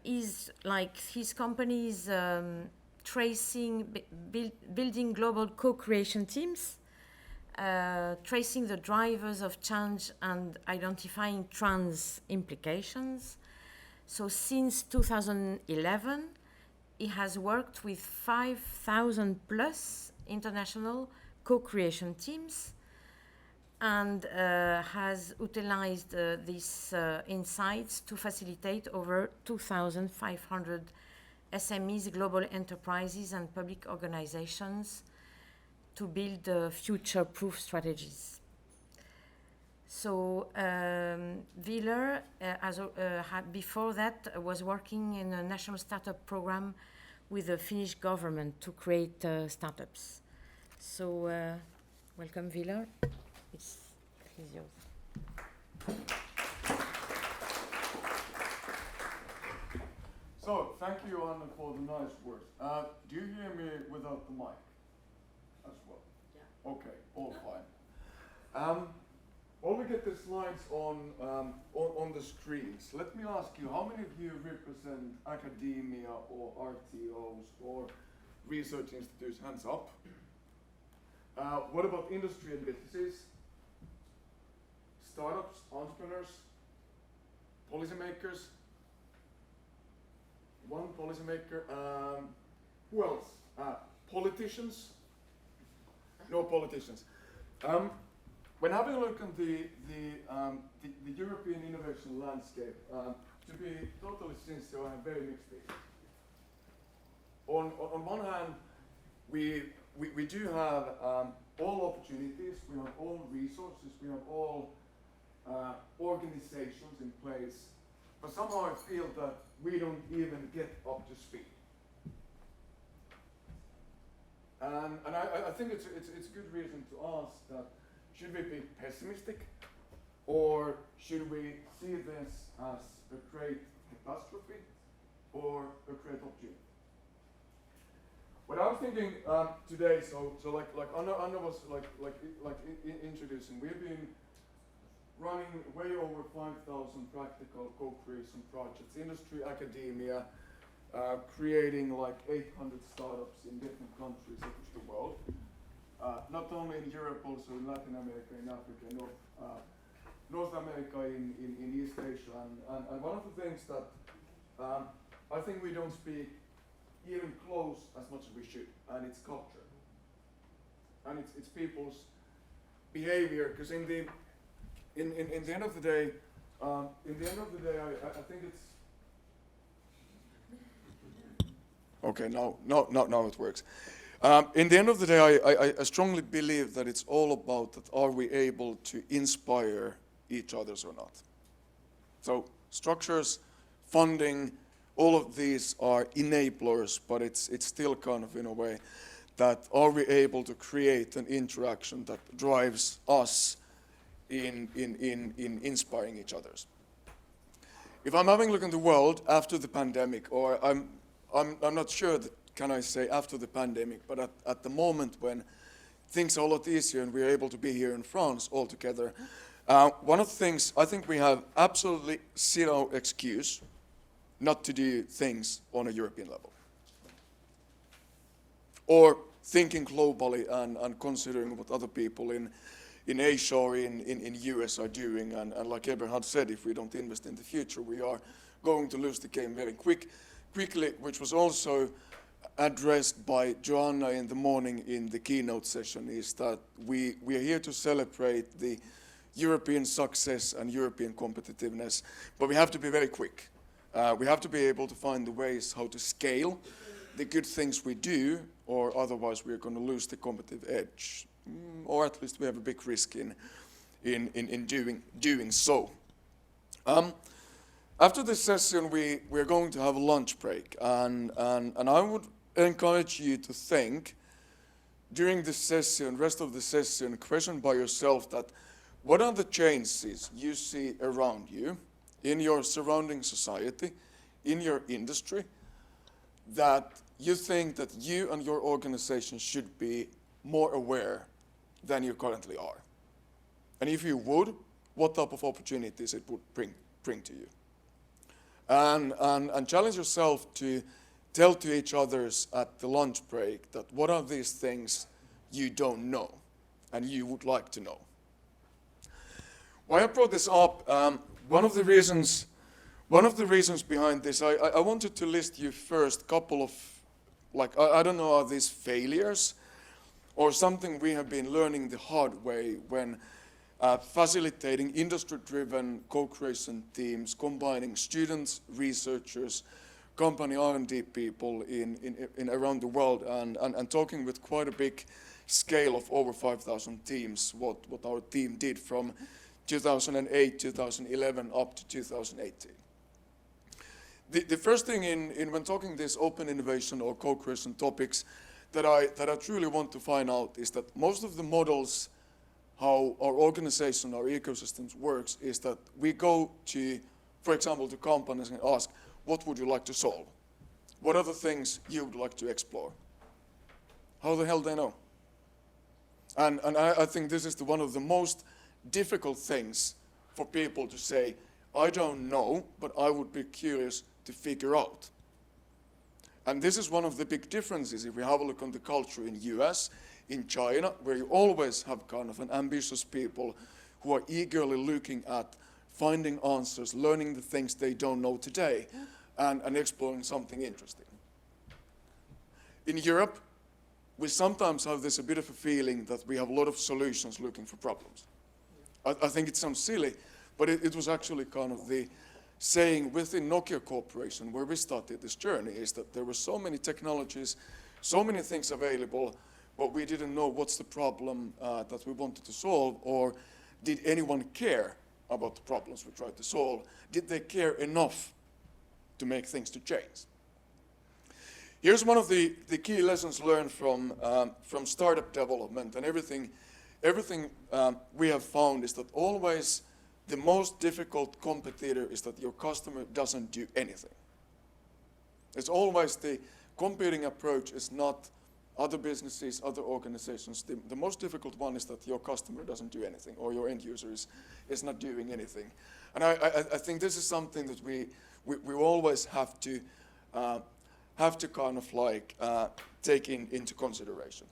His company is building global co-creation teams, tracing the drivers of change and identifying trans implications. So since 2011, he has worked with 5,000 plus international co-creation teams, and has utilized these insights to facilitate over 2,500 SMEs, global enterprises, and public organizations to build future-proof strategies. So Wille, before that, was working in a national startup program with the Finnish government to create startups. So welcome, Wille. It's yours. So, thank you, Anna, for the nice words. Do you hear me without the mic as well? Yeah. Okay, all fine. While we get the slides on the screens, let me ask you, how many of you represent academia or RTOs or research institutes? Hands up. What about industry and businesses? Startups, entrepreneurs, policymakers? One policymaker. Who else? Politicians? No politicians. When having a look at the European innovation landscape, to be totally sincere, I have very mixed feelings. On one hand, we do have all opportunities, we have all resources, we have all organizations in place, but somehow I feel that we don't even get up to speed. And I think it's a good reason to ask that, should we be pessimistic, or should we see this as a great catastrophe or a great opportunity? What I was thinking today, so like Anna was introducing, we've been running way over 5,000 practical co-creation projects, industry, academia, creating like 800 startups in different countries across the world, not only in Europe, also in Latin America, in Africa, in North America, in East Asia, and one of the things that I think we don't speak even close as much as we should, and it's culture, and it's people's behavior, because in the end of the day, I think it's okay. Now it works. In the end of the day, I strongly believe that it's all about that: are we able to inspire each other or not? So structures, funding, all of these are enablers, but it's still kind of in a way that are we able to create an interaction that drives us in inspiring each other. If I'm having a look at the world after the pandemic, or I'm not sure that can I say after the pandemic, but at the moment when things are a lot easier and we're able to be here in France all together, one of the things I think we have absolutely zero excuse not to do things on a European level. Or thinking globally and considering what other people in Asia or in US are doing. And like Eberhard said, if we don't invest in the future, we are going to lose the game very quickly, which was also addressed by Joanna in the morning in the keynote session, is that we are here to celebrate the European success and European competitiveness, but we have to be very quick. We have to be able to find the ways how to scale the good things we do, or otherwise we're going to lose the competitive edge, or at least we have a big risk in doing so. After this session, we're going to have a lunch break, and I would encourage you to think during the session, rest of the session, question by yourself that what are the changes you see around you, in your surrounding society, in your industry, that you think that you and your organization should be more aware than you currently are? And if you would, what type of opportunities it would bring to you? And challenge yourself to tell to each others at the lunch break that what are these things you don't know and you would like to know. Why I brought this up, one of the reasons behind this, I wanted to list you first couple of, like, I don't know, are these failures or something we have been learning the hard way when facilitating industry-driven co-creation teams, combining students, researchers, company R&D people in around the world, and talking with quite a big scale of over 5,000 teams, what our team did from 2008, 2011 up to 2018. The first thing when talking this open innovation or co-creation topics that I truly want to find out is that most of the models how our organization, our ecosystems works is that we go to, for example, to companies and ask, what would you like to solve? What are the things you would like to explore? How the hell they know? And I think this is one of the most difficult things for people to say, I don't know, but I would be curious to figure out. And this is one of the big differences if we have a look on the culture in US, in China, where you always have kind of an ambitious people who are eagerly looking at finding answers, learning the things they don't know today, and exploring something interesting. In Europe, we sometimes have this a bit of a feeling that we have a lot of solutions looking for problems. I think it sounds silly, but it was actually kind of the saying within Nokia Corporation, where we started this journey, is that there were so many technologies, so many things available, but we didn't know what's the problem that we wanted to solve, or did anyone care about the problems we tried to solve? Did they care enough to make things to change? Here's one of the key lessons learned from startup development, and everything we have found is that always the most difficult competitor is that your customer doesn't do anything. It's always the competing approach is not other businesses, other organizations. The most difficult one is that your customer doesn't do anything, or your end user is not doing anything. And I think this is something that we always have to kind of like take into consideration.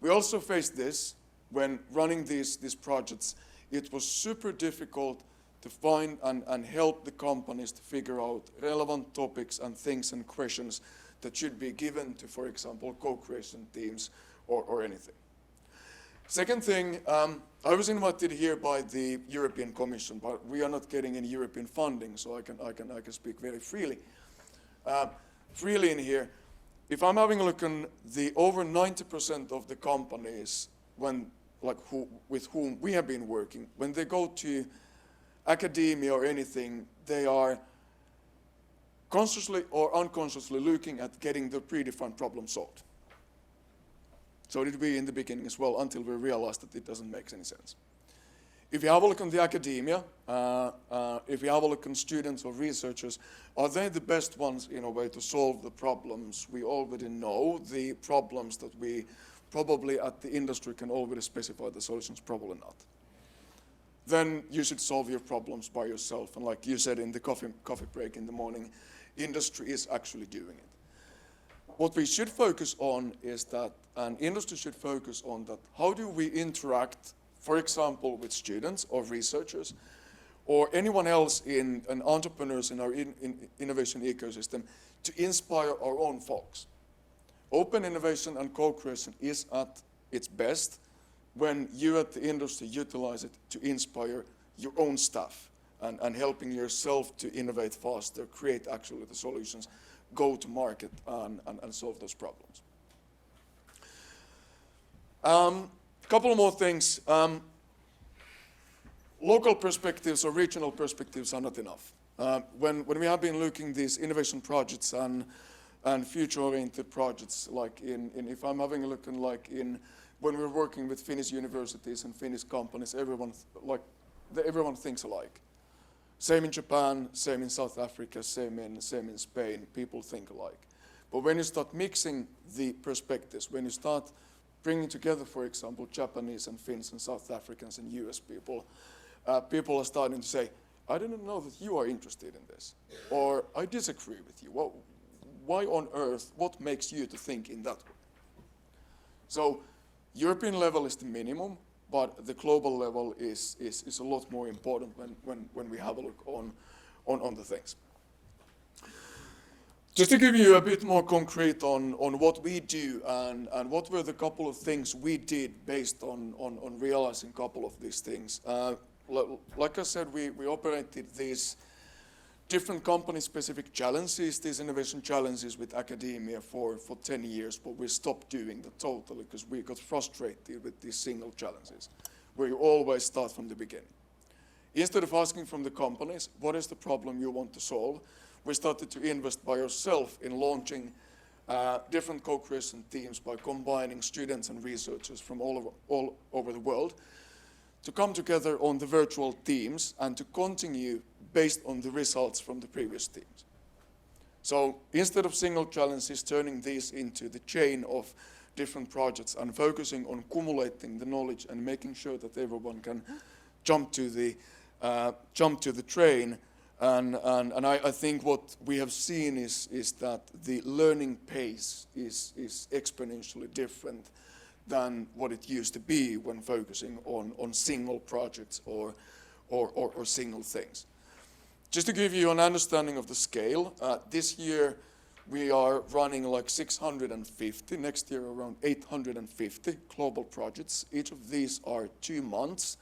We also faced this when running these projects. It was super difficult to find and help the companies to figure out relevant topics and things and questions that should be given to, for example, co-creation teams or anything. Second thing, I was invited here by the European Commission, but we are not getting any European funding, so I can speak very freely. Freely in here. If I'm having a look on the over 90% of the companies with whom we have been working, when they go to academia or anything, they are consciously or unconsciously looking at getting the predefined problem solved. So did we in the beginning as well, until we realized that it doesn't make any sense. If you have a look on the academia, if you have a look on students or researchers, are they the best ones in a way to solve the problems we already know, the problems that we probably at the industry can already specify the solutions? Probably not. Then you should solve your problems by yourself. And like you said in the coffee break in the morning, industry is actually doing it. What we should focus on is that, and industry should focus on that, how do we interact, for example, with students or researchers or anyone else and entrepreneurs in our innovation ecosystem to inspire our own folks. Open innovation and co-creation is at its best when you at the industry utilize it to inspire your own staff and helping yourself to innovate faster, create actually the solutions, go to market and solve those problems. Couple more things. Local perspectives or regional perspectives are not enough. When we have been looking these innovation projects and future-oriented projects, like if I'm having a look in when we're working with Finnish universities and Finnish companies, everyone thinks alike. Same in Japan, same in South Africa, same in Spain. People think alike. But when you start mixing the perspectives, when you start bringing together, for example, Japanese and Finns and South Africans and US people, people are starting to say, I didn't know that you are interested in this, or I disagree with you. Why on earth, what makes you to think in that way? So European level is the minimum, but the global level is a lot more important when we have a look on the things. Just to give you a bit more concrete on what we do and what were the couple of things we did based on realizing a couple of these things. Like I said, we operated these different company-specific challenges, these innovation challenges with academia for 10 years, but we stopped doing that totally because we got frustrated with these single challenges, where you always start from the beginning. Instead of asking from the companies, what is the problem you want to solve, we started to invest by ourselves in launching different co-creation teams by combining students and researchers from all over the world to come together on the virtual teams and to continue based on the results from the previous teams. So instead of single challenges, turning these into the chain of different projects and focusing on accumulating the knowledge and making sure that everyone can jump to the train. And I think what we have seen is that the learning pace is exponentially different than what it used to be when focusing on single projects or single things. Just to give you an understanding of the scale, this year we are running like 650, next year around 850 global projects. Each of these are 2 months,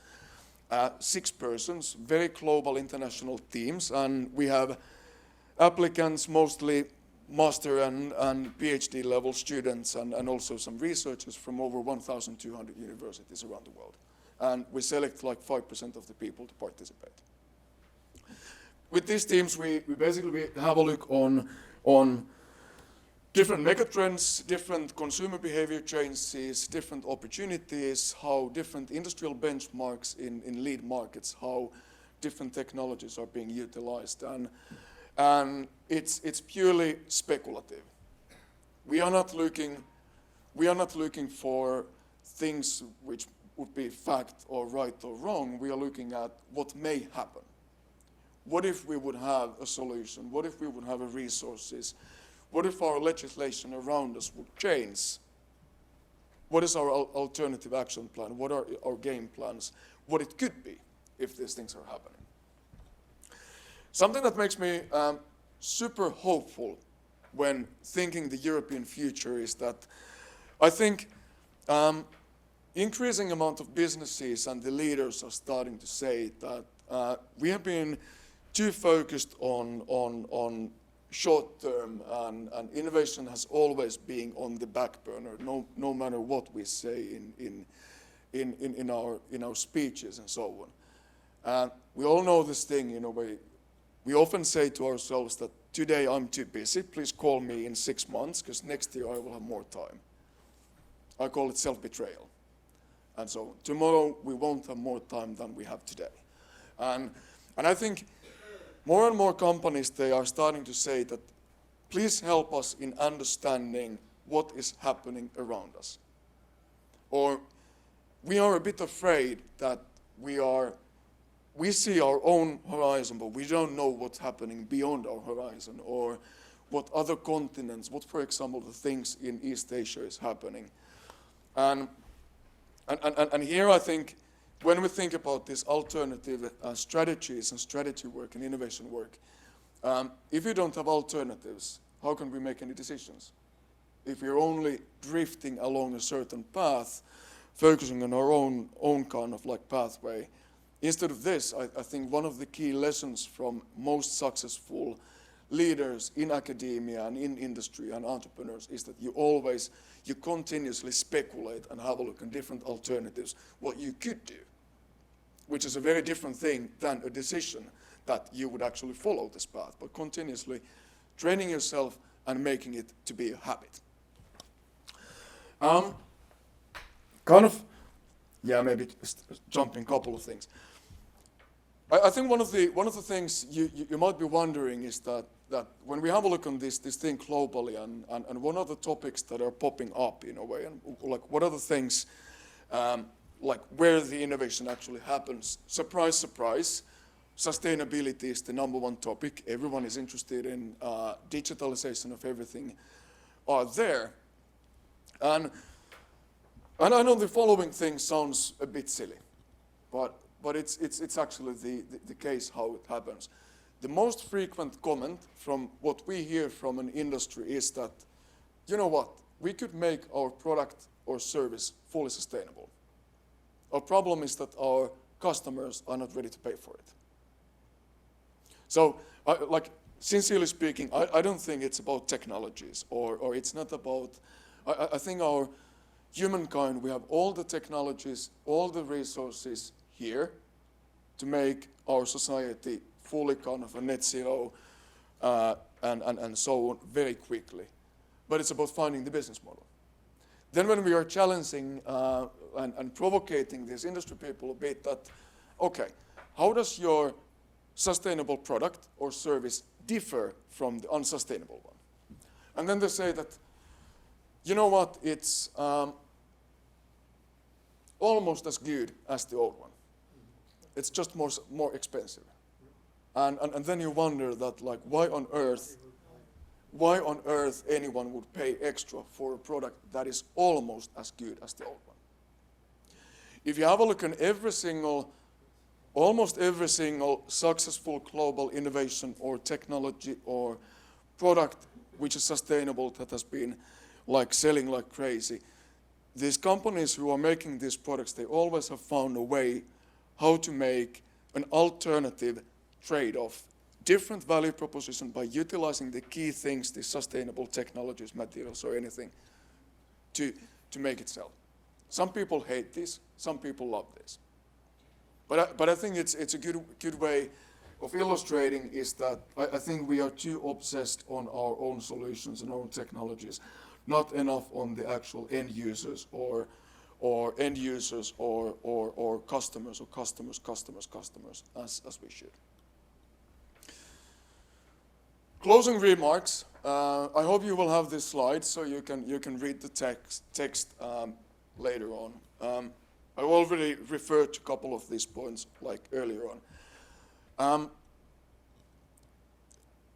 6 persons, very global international teams, and we have applicants mostly master and PhD level students and also some researchers from over 1,200 universities around the world. And we select like 5% of the people to participate. With these teams, we basically have a look on different megatrends, different consumer behavior changes, different opportunities, how different industrial benchmarks in lead markets, how different technologies are being utilized. And it's purely speculative. We are not looking for things which would be fact or right or wrong. We are looking at what may happen. What if we would have a solution? What if we would have a resources? What if our legislation around us would change? What is our alternative action plan? What are our game plans? What it could be if these things are happening. Something that makes me super hopeful when thinking the European future is that I think increasing amount of businesses and the leaders are starting to say that we have been too focused on short term and innovation has always been on the back burner, no matter what we say in our speeches and so on. We all know this thing, you know, we often say to ourselves that today I'm too busy, please call me in 6 months because next year I will have more time. I call it self-betrayal. And so tomorrow we won't have more time than we have today. And I think more and more companies, they are starting to say that please help us in understanding what is happening around us. Or we are a bit afraid that we see our own horizon, but we don't know what's happening beyond our horizon, or what other continents, what, for example, the things in East Asia is happening. And here I think, when we think about these alternative strategies and strategy work and innovation work, if we don't have alternatives, how can we make any decisions? If we're only drifting along a certain path, focusing on our own kind of like pathway, instead of this, I think one of the key lessons from most successful leaders in academia and in industry and entrepreneurs is that you continuously speculate and have a look at different alternatives, what you could do, which is a very different thing than a decision that you would actually follow this path, but continuously training yourself and making it to be a habit. Maybe jumping a couple of things. I think one of the things you might be wondering is that when we have a look on this thing globally and what are the topics that are popping up in a way, and like what are the things like where the innovation actually happens. Surprise, surprise, sustainability is the number one topic. Everyone is interested in digitalization of everything are there. And I know the following thing sounds a bit silly, but it's actually the case how it happens. The most frequent comment from what we hear from an industry is that, you know what, we could make our product or service fully sustainable. Our problem is that our customers are not ready to pay for it. So, sincerely speaking, I don't think it's about technologies or it's not about, I think our humankind, we have all the technologies, all the resources here to make our society fully kind of a net zero and so on very quickly. But it's about finding the business model. Then when we are challenging and provocating these industry people a bit that, okay, how does your sustainable product or service differ from the unsustainable one? And then they say that, you know what, it's almost as good as the old one. It's just more expensive. And then you wonder that, like, why on earth anyone would pay extra for a product that is almost as good as the old one? If you have a look at almost every single successful global innovation or technology or product which is sustainable that has been like selling like crazy, these companies who are making these products, they always have found a way how to make an alternative trade-off different value proposition by utilizing the key things, the sustainable technologies, materials, or anything, to make it sell. Some people hate this, some people love this. But I think it's a good way of illustrating is that I think we are too obsessed on our own solutions and our own technologies, not enough on the actual end users or customers as we should. Closing remarks. I hope you will have this slide so you can read the text later on. I already referred to a couple of these points like earlier on.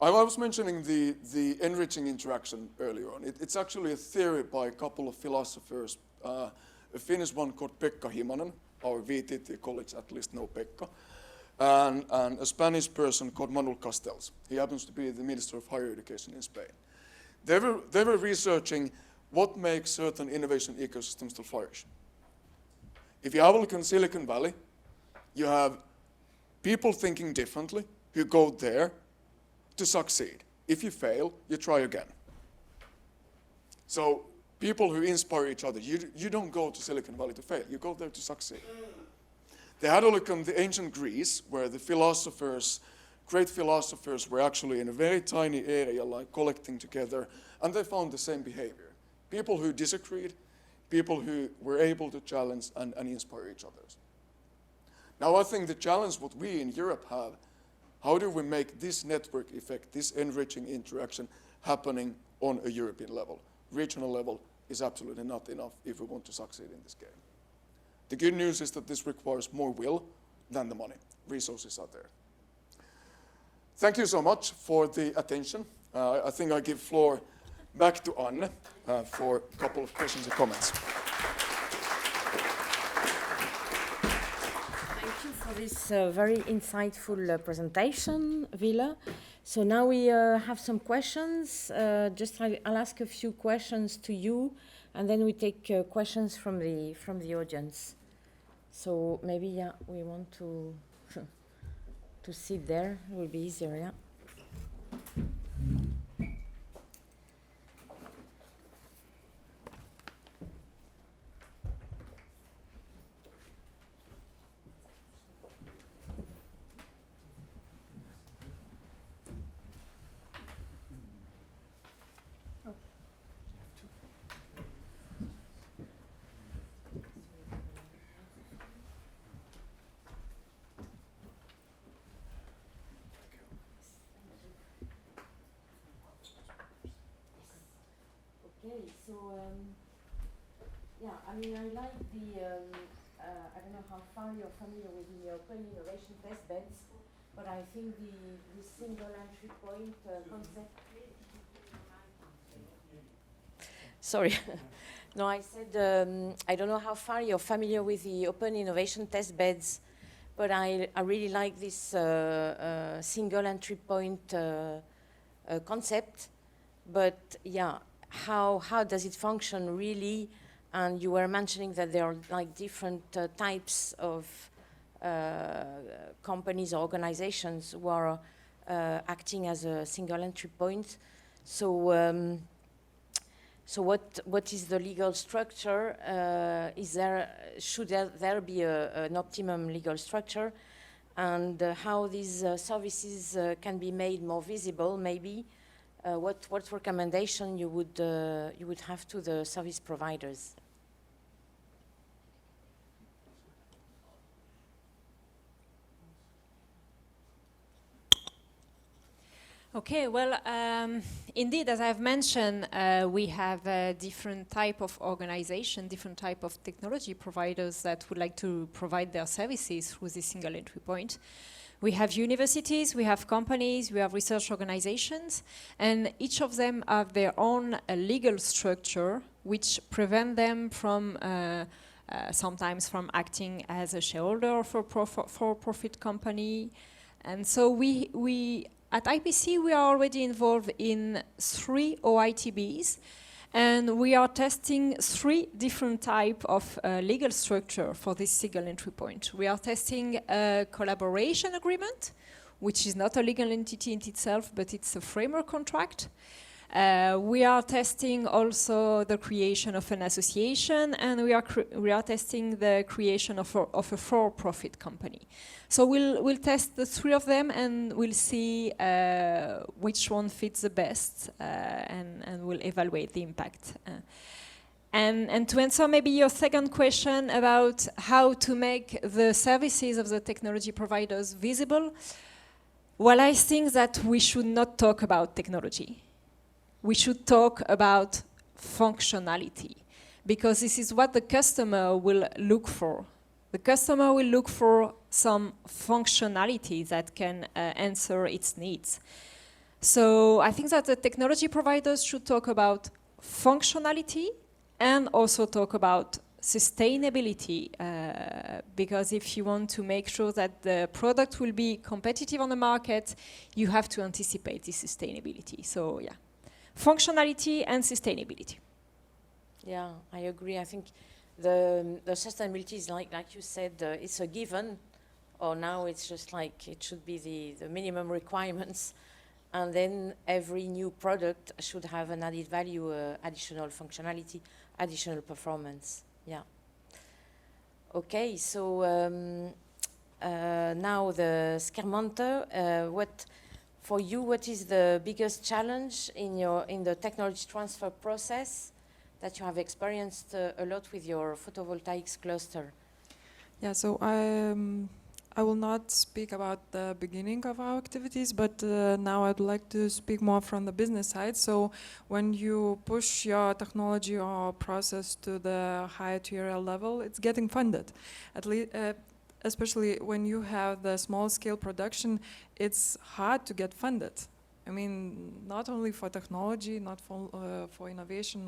I was mentioning the enriching interaction earlier on. It's actually a theory by a couple of philosophers, a Finnish one called Pekka Himanen, our VTT colleagues at least know Pekka, and a Spanish person called Manuel Castells. He happens to be the Minister of Higher Education in Spain. They were researching what makes certain innovation ecosystems to flourish. If you have a look in Silicon Valley, you have people thinking differently who go there to succeed. If you fail, you try again. So people who inspire each other, you don't go to Silicon Valley to fail, you go there to succeed. They had a look on the ancient Greece, where the great philosophers were actually in a very tiny area, like collecting together, and they found the same behavior. People who disagreed, people who were able to challenge and inspire each other. Now I think the challenge what we in Europe have, how do we make this network effect, this enriching interaction happening on a European level? Regional level is absolutely not enough if we want to succeed in this game. The good news is that this requires more will than the money. Resources are there. Thank you so much for the attention. I think I give floor back to Anne for a couple of questions and comments. Thank you for this very insightful presentation, Ville. So now we have some questions. I'll ask a few questions to you, and then we take questions from the audience. So maybe we want to sit there. It will be easier. Yeah. Okay, so I mean, I like the, I don't know how far you're familiar with the Open Innovation Test Beds, but I think the single entry point concept. Sorry. No, I said, I don't know how far you're familiar with the Open Innovation Test Beds, but I really like this single entry point concept. But yeah, how does it function really? And you were mentioning that there are like different types of companies or organizations who are acting as a single entry point. So, so what is the legal structure? Should there be an optimum legal structure? And how these services can be made more visible, maybe? What recommendation you would have to the service providers? Okay, well, indeed, as I've mentioned, we have a different type of organization, different type of technology providers that would like to provide their services through this single entry point. We have universities, we have companies, we have research organizations, and each of them have their own legal structure which prevent them from sometimes from acting as a shareholder for profit company. And so we at IPC, we are already involved in 3 OITBs, and we are testing 3 different types of legal structure for this single entry point. We are testing a collaboration agreement, which is not a legal entity in itself, but it's a framework contract. We are testing also the creation of an association, and we are testing the creation of a for-profit company. So we'll test the three of them, and we'll see which one fits the best, and we'll evaluate the impact. And to answer maybe your second question about how to make the services of the technology providers visible, well, I think that we should not talk about technology. We should talk about functionality, because this is what the customer will look for. The customer will look for some functionality that can answer its needs. So I think that the technology providers should talk about functionality and also talk about sustainability, because if you want to make sure that the product will be competitive on the market, you have to anticipate this sustainability. So yeah. Functionality and sustainability. Yeah, I agree. I think the sustainability is like you said, it's a given, or now it's just like it should be the minimum requirements, and then every new product should have an added value, additional functionality, additional performance. Yeah. Okay, so now the Schermonter, for you, what is the biggest challenge in the technology transfer process that you have experienced a lot with your photovoltaics cluster? Yeah, so I will not speak about the beginning of our activities, but now I'd like to speak more from the business side. So when you push your technology or process to the higher TRL level, it's getting funded. At least. Especially when you have the small-scale production, it's hard to get funded. I mean, not only for technology, not for innovation,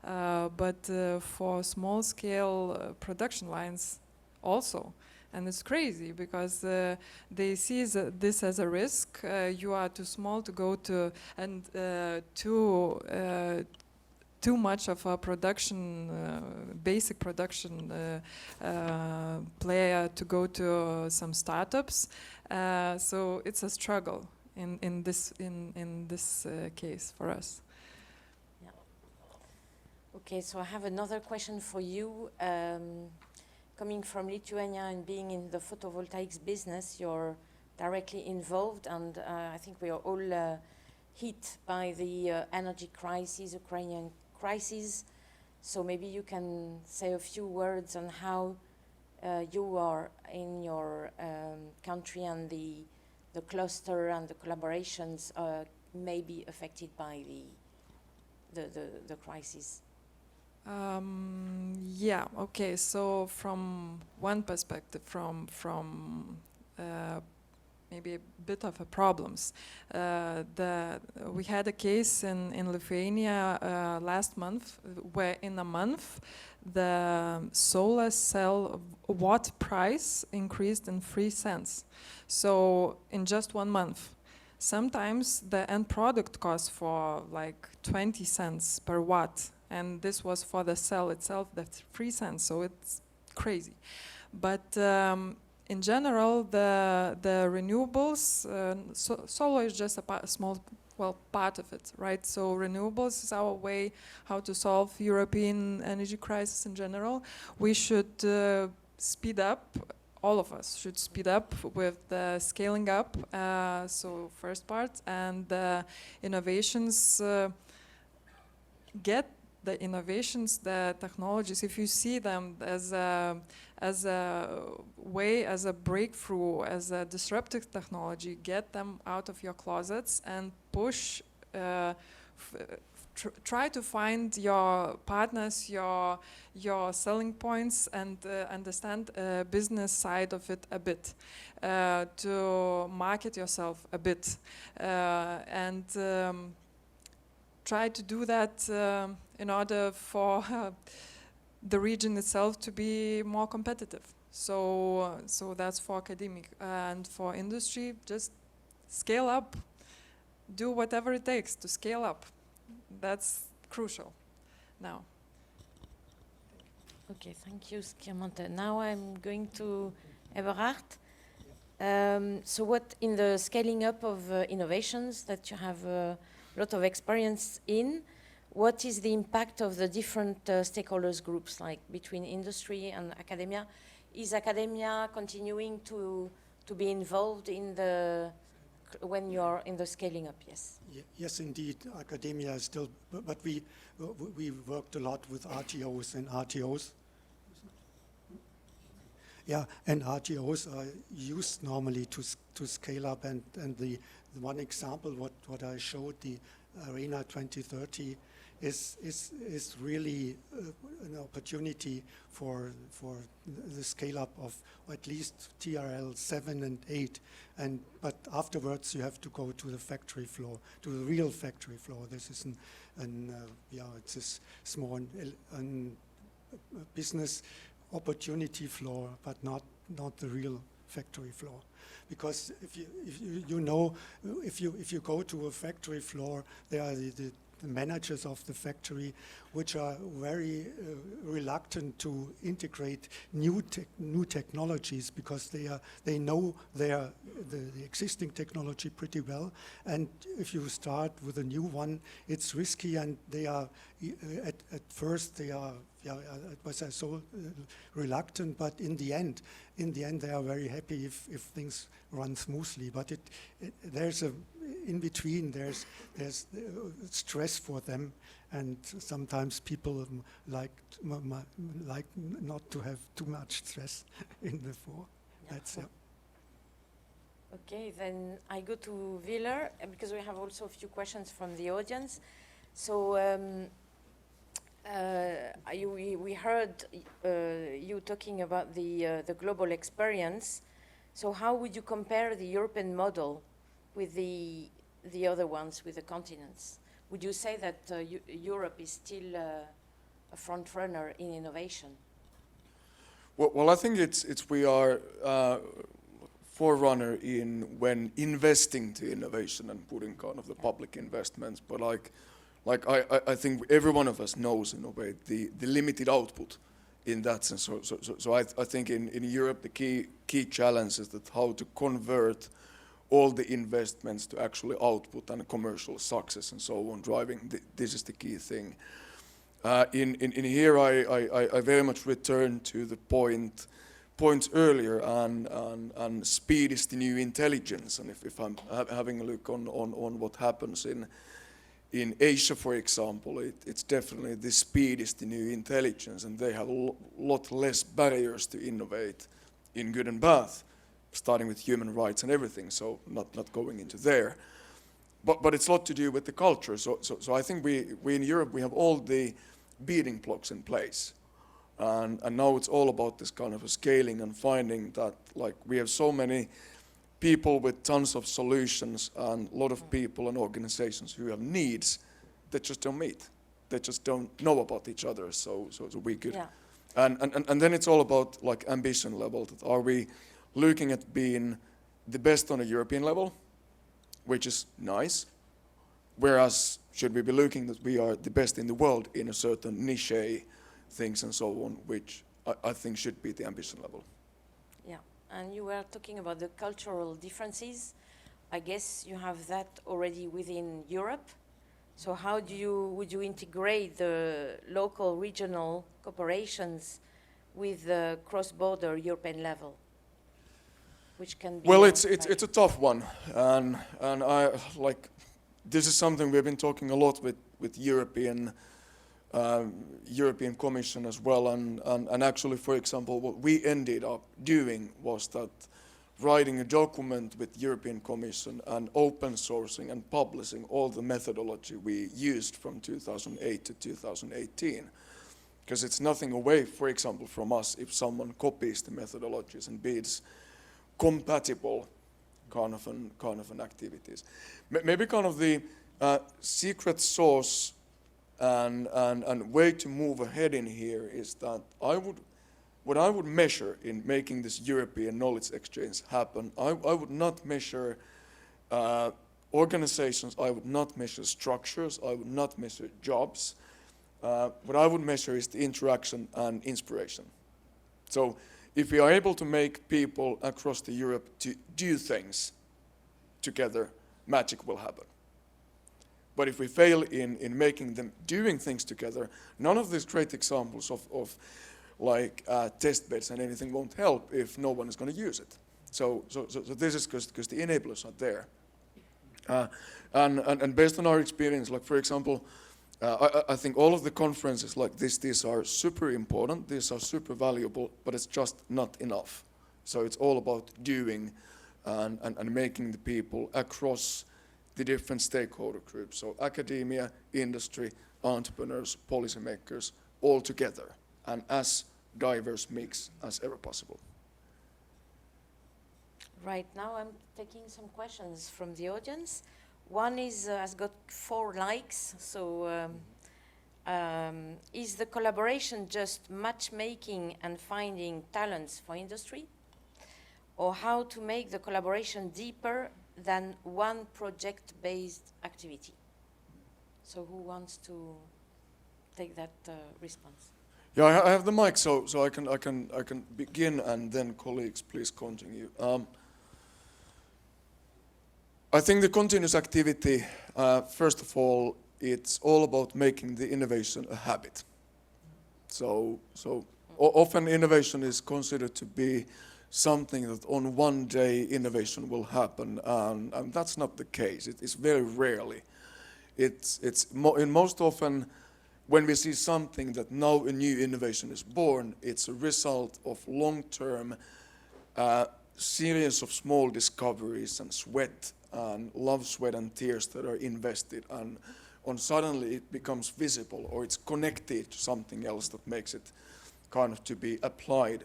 but for small-scale production lines also. And it's crazy because they see this as a risk. You are too small to go to, and too much of a production, basic production player to go to some startups. So it's a struggle in this case for us. Yeah. Okay, so I have another question for you. Coming from Lithuania and being in the photovoltaics business, you're directly involved, and I think we are all hit by the energy crisis, Ukrainian crisis. So maybe you can say a few words on how you are in your country and the cluster and the collaborations may be affected by the crisis. Yeah. Okay. So from one perspective, from maybe a bit of a problems. We had a case in Lithuania last month where in a month the solar cell watt price increased in 3 cents. So in just 1 month. Sometimes the end product costs for like 20 cents per watt, and this was for the cell itself, that's 3 cents, so it's crazy. But in general, the renewables, solar is just a small, part of it, right? So renewables is our way how to solve European energy crisis in general. We should speed up, all of us should speed up with the scaling up, so first part, and the innovations, get the innovations, the technologies, if you see them as a way, as a breakthrough, as a disruptive technology, get them out of your closets and push, try to find your partners, your selling points, and understand business side of it a bit, to market yourself a bit, and try to do that in order for the region itself to be more competitive. So that's for academic, and for industry, just scale up, do whatever it takes to scale up. That's crucial now. Okay, thank you, Schermonter. Now I'm going to Everhard. So what in the scaling up of innovations that you have a lot of experience in, what is the impact of the different stakeholders groups, like between industry and academia? Is academia continuing to be involved in the, when you're in the scaling up, yes? Yes, indeed, academia is still, but we worked a lot with RTOs and RTOs. Yeah, and RTOs are used normally to scale up, and the one example what I showed, the Arena 2030, is really an opportunity for the scale up of at least TRL 7 and 8, but afterwards you have to go to the factory floor, to the real factory floor. This is it's a small business opportunity floor, but not the real factory floor. Because if you go to a factory floor, there are the managers of the factory, which are very reluctant to integrate new technologies, because they know the existing technology pretty well, and if you start with a new one, it's risky, and they are at first they are was so reluctant, but in the end they are very happy if things run smoothly. But there's a in between, there's stress for them, and sometimes people like not to have too much stress in the floor. That's it. Okay, then I go to Willer, because we have also a few questions from the audience. So we heard you talking about the global experience. So how would you compare the European model with the other ones, with the continents? Would you say that Europe is still a front runner in innovation? Well, I think we are forerunner in when investing to innovation and putting kind of the public investments. But I think every one of us knows in a way the limited output in that sense. So I think in Europe the key challenge is that how to convert all the investments to actually output and commercial success and so on. Driving this is the key thing. In here I very much return to the points earlier, and speed is the new intelligence. And if I'm having a look on what happens in Asia, for example, it's definitely the speed is the new intelligence, and they have a lot less barriers to innovate in good and bad, starting with human rights and everything, so not going into there. But it's a lot to do with the culture. So I think we in Europe, we have all the building blocks in place. And now it's all about this kind of a scaling and finding that, like, we have so many people with tons of solutions and a lot of people and organizations who have needs that just don't meet. They just don't know about each other, so we could. Yeah. And then it's all about, like, ambition level. That are we looking at being the best on a European level, which is nice, whereas should we be looking that we are the best in the world in a certain niche things and so on, which I think should be the ambition level. Yeah, and you were talking about the cultural differences. I guess you have that already within Europe. So how would you integrate the local, regional cooperations with the cross-border European level, which can be? Well, it's a tough one, and I like this is something we've been talking a lot with European Commission as well, and actually, for example, what we ended up doing was that writing a document with European Commission and open sourcing and publishing all the methodology we used from 2008 to 2018. Because it's nothing away, for example, from us if someone copies the methodologies and builds compatible kind of an activities. Maybe kind of the secret sauce and way to move ahead in here is that what I would measure in making this European knowledge exchange happen, I would not measure organizations, I would not measure structures, I would not measure jobs. What I would measure is the interaction and inspiration. So if we are able to make people across the Europe to do things together, magic will happen. But if we fail in making them doing things together, none of these great examples of like test beds and anything won't help if no one is going to use it. So this is because the enablers are there. And based on our experience, like for example, I think all of the conferences like this, these are super important, these are super valuable, but it's just not enough. So it's all about doing and making the people across the different stakeholder groups. So academia, industry, entrepreneurs, policymakers, all together, and as diverse mix as ever possible. Right, now I'm taking some questions from the audience. One has got 4 likes, so is the collaboration just matchmaking and finding talents for industry? Or how to make the collaboration deeper than one project-based activity? So who wants to take that response? Yeah, I have the mic, so I can begin, and then colleagues, please continue. I think the continuous activity, first of all, it's all about making the innovation a habit. So often innovation is considered to be something that on one day innovation will happen, and that's not the case. It's very rarely. In most often, when we see something that now a new innovation is born, it's a result of long-term series of small discoveries and sweat and love, sweat and tears that are invested, and suddenly it becomes visible or it's connected to something else that makes it kind of to be applied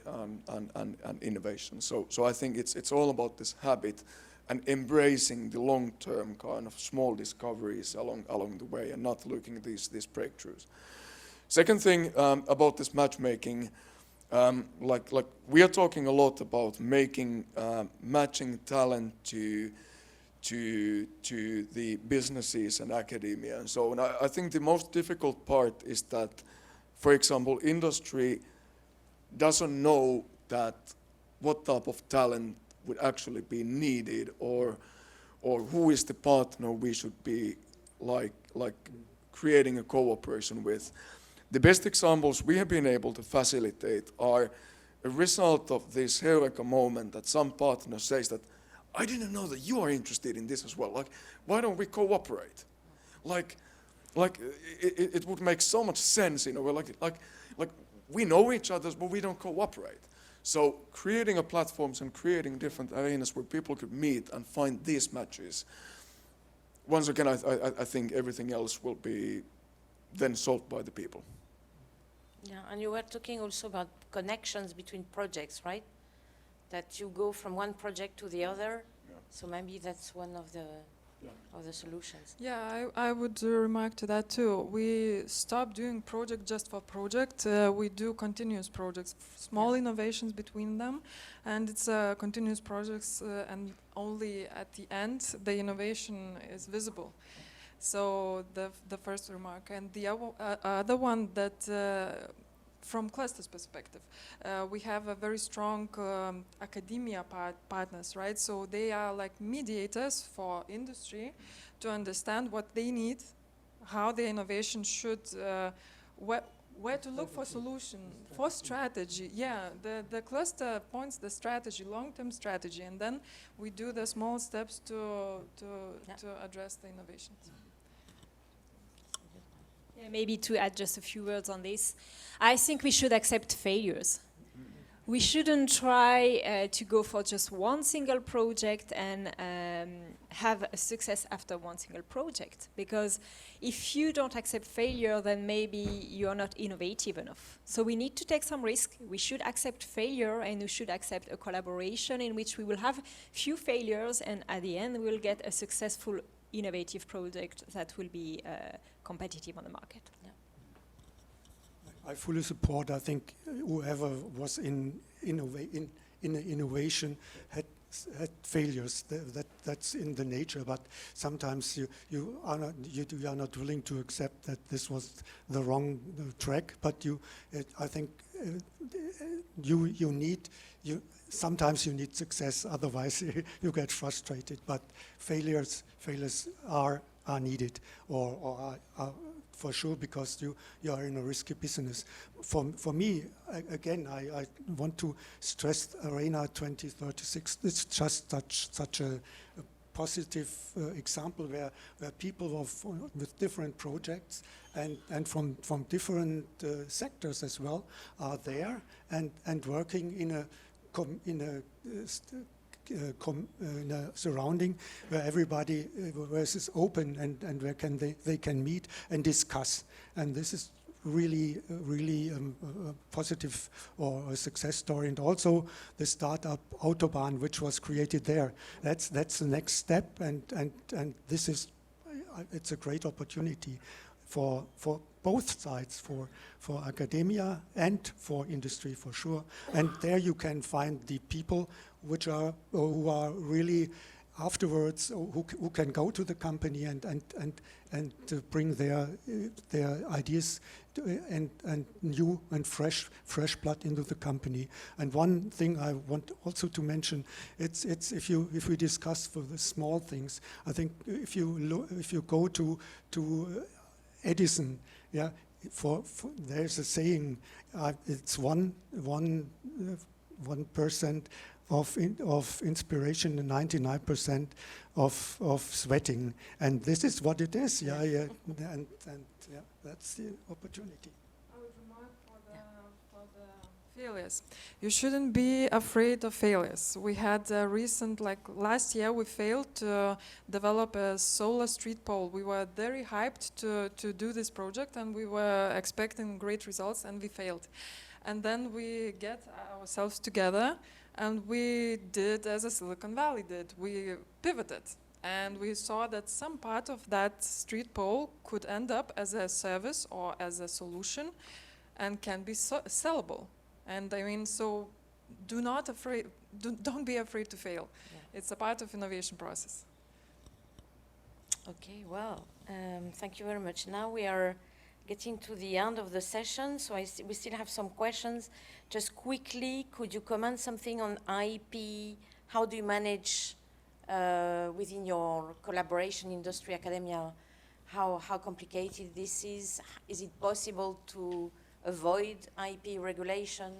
and innovation. So I think it's all about this habit and embracing the long-term kind of small discoveries along the way and not looking at these breakthroughs. Second thing about this matchmaking, like we are talking a lot about making matching talent to the businesses and academia and so on. I think the most difficult part is that, for example, industry doesn't know that what type of talent would actually be needed, or who is the partner we should be like creating a cooperation with. The best examples we have been able to facilitate are a result of this Heureka moment that some partner says that, I didn't know that you are interested in this as well. Like, why don't we cooperate? Like it would make so much sense in a way. Like we know each other, but we don't cooperate. So creating a platforms and creating different arenas where people could meet and find these matches. Once again, I think everything else will be then solved by the people. Yeah, and you were talking also about connections between projects, right? That you go from one project to the other. Yeah. So maybe that's one of the solutions. Yeah, I would remark to that too. We stop doing project just for project. We do continuous projects, small innovations between them, and it's continuous projects, and only at the end the innovation is visible. So the first remark, and the other one that from clusters perspective, we have a very strong academia partners, right? So they are like mediators for industry to understand what they need, how the innovation should, where to look for solution, for strategy. Yeah, the cluster points the strategy, long-term strategy, and then we do the small steps to address the innovations. Maybe to add just a few words on this, I think we should accept failures. We shouldn't try to go for just one single project and have a success after one single project, because if you don't accept failure, then maybe you're not innovative enough. So we need to take some risk. We should accept failure, and we should accept a collaboration in which we will have few failures, and at the end we'll get a successful innovative project that will be competitive on the market. Yeah. I fully support. I think whoever was in innovation had failures. That's in the nature, but sometimes you are not willing to accept that this was the wrong track. But I think sometimes you need success, otherwise you get frustrated. But failures are needed, or are for sure, because you are in a risky business. For me, again, I want to stress Arena 2036. It's just such a positive example where people with different projects and from different sectors as well are there and working in a surrounding where everybody is open and where they can meet and discuss. And this is really a positive or a success story. And also the startup Autobahn, which was created there. That's the next step, and this is it's a great opportunity for both sides, for academia and for industry, for sure. And there you can find the people who are really afterwards, who can go to the company and bring their ideas and new and fresh blood into the company. And one thing I want also to mention, it's if we discuss for the small things, I think if you go to Edison, yeah, there's a saying, it's 1% of inspiration and 99% of sweating, and this is what it is. Yeah, and yeah, that's the opportunity. I would remark for the failures. You shouldn't be afraid of failures. We had last year we failed to develop a solar street pole. We were very hyped to do this project, and we were expecting great results, and we failed. And then we get ourselves together, and we did as a Silicon Valley did. We pivoted, and we saw that some part of that street pole could end up as a service or as a solution and can be sellable. And I mean, so don't be afraid to fail. Yeah. It's a part of innovation process. Okay, well, thank you very much. Now we are getting to the end of the session, so we still have some questions. Just quickly, could you comment something on IP? How do you manage within your collaboration, industry, academia, how complicated this is? Is it possible to avoid IP regulation?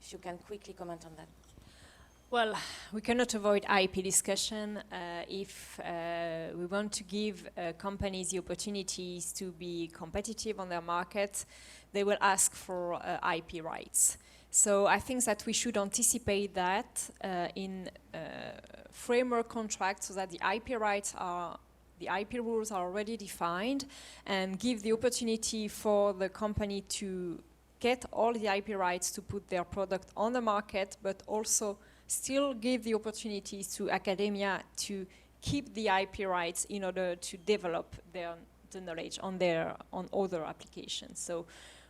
If you can quickly comment on that. Well, we cannot avoid IP discussion if we want to give companies the opportunities to be competitive on their market. They will ask for IP rights. So I think that we should anticipate that in framework contracts, so that the IP rules are already defined, and give the opportunity for the company to get all the IP rights to put their product on the market, but also still give the opportunities to academia to keep the IP rights in order to develop the knowledge on other applications. So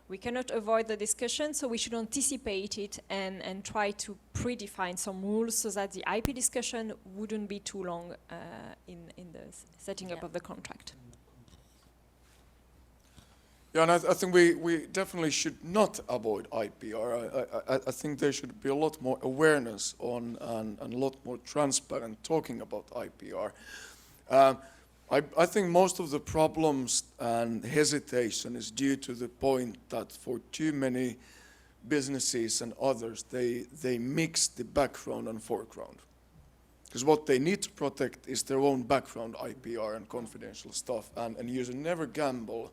we cannot avoid the discussion, so we should anticipate it and try to predefine some rules so that the IP discussion wouldn't be too long in the setting up of the contract. Yeah, and I think we definitely should not avoid IPR. I think there should be a lot more awareness on and a lot more transparent talking about IPR. I think most of the problems and hesitation is due to the point that for too many businesses and others, they mix the background and foreground. Because what they need to protect is their own background IPR and confidential stuff, and you should never gamble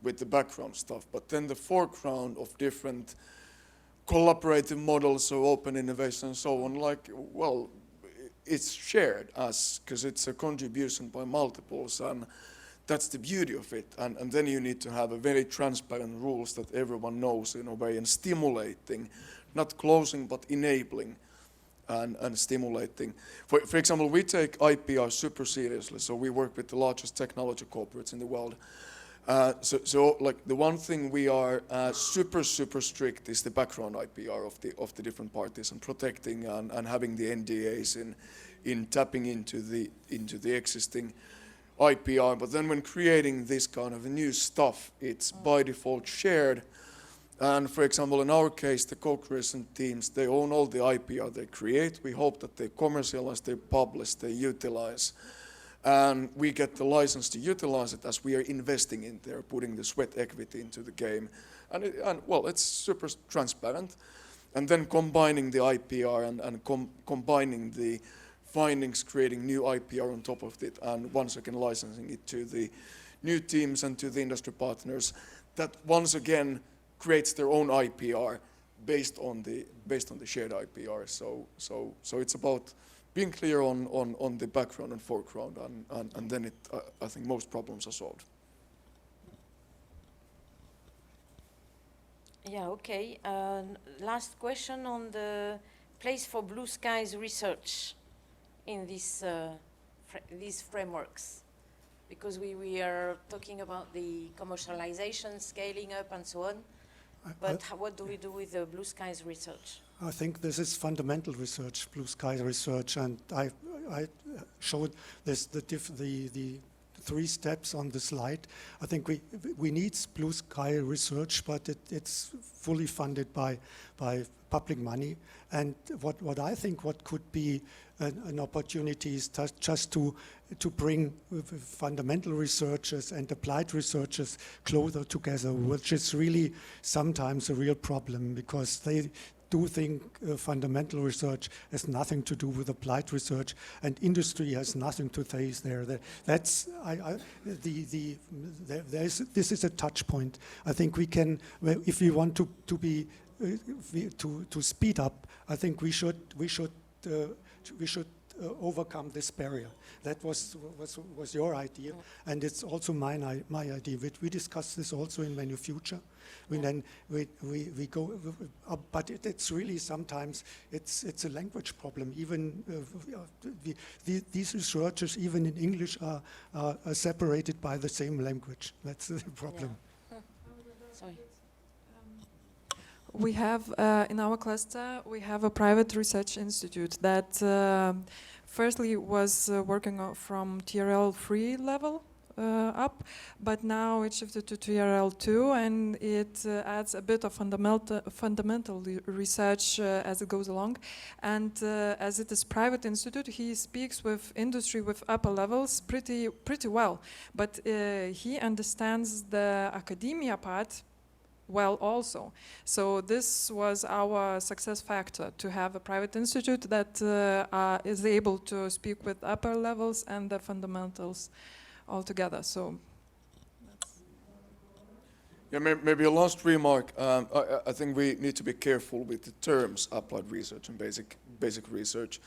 with the background stuff, but then the foreground of different collaborative models of open innovation and so on, it's shared because it's a contribution by multiples, and that's the beauty of it. And then you need to have a very transparent rules that everyone knows in a way, and stimulating, not closing, but enabling and stimulating. For example, we take IPR super seriously, so we work with the largest technology corporates in the world. So like the one thing we are super strict is the background IPR of the different parties and protecting and having the NDAs in tapping into the existing IPR. But then when creating this kind of new stuff, it's by default shared. And for example, in our case, the co-creation teams, they own all the IPR they create. We hope that they commercialize, they publish, they utilize. And we get the license to utilize it as we are investing in there, putting the sweat equity into the game. And well, it's super transparent. And then combining the IPR and combining the findings, creating new IPR on top of it, and once again licensing it to the new teams and to the industry partners, that once again creates their own IPR based on the shared IPR. So it's about being clear on the background and foreground, and then I think most problems are solved. Yeah, okay. Last question on the place for Blue Skies research in these frameworks. Because we are talking about the commercialization, scaling up, and so on. But what do we do with the Blue Skies research? I think this is fundamental research, blue sky research, and I showed this the 3 steps on the slide. I think we need blue sky research, but it's fully funded by public money. And what I think what could be an opportunity is just to bring fundamental researchers and applied researchers closer together, which is really sometimes a real problem, because they do think fundamental research has nothing to do with applied research, and industry has nothing to say there. That's this is a touch point. I think we can, if we want to speed up, I think we should overcome this barrier. That was your idea, and it's also my idea. We discussed this also in Menu Future. Then we go, but it's really sometimes it's a language problem. Even these researchers, even in English, are separated by the same language. That's the problem. Yeah. Sorry. We have, in our cluster, we have a private research institute that firstly was working from TRL 3 level up, but now it shifted to TRL 2, and it adds a bit of fundamental research as it goes along. And as it is private institute, he speaks with industry with upper levels pretty well, but he understands the academia part well also. So this was our success factor, to have a private institute that is able to speak with upper levels and the fundamentals all together. So yeah, maybe a last remark. I think we need to be careful with the terms applied research and basic research.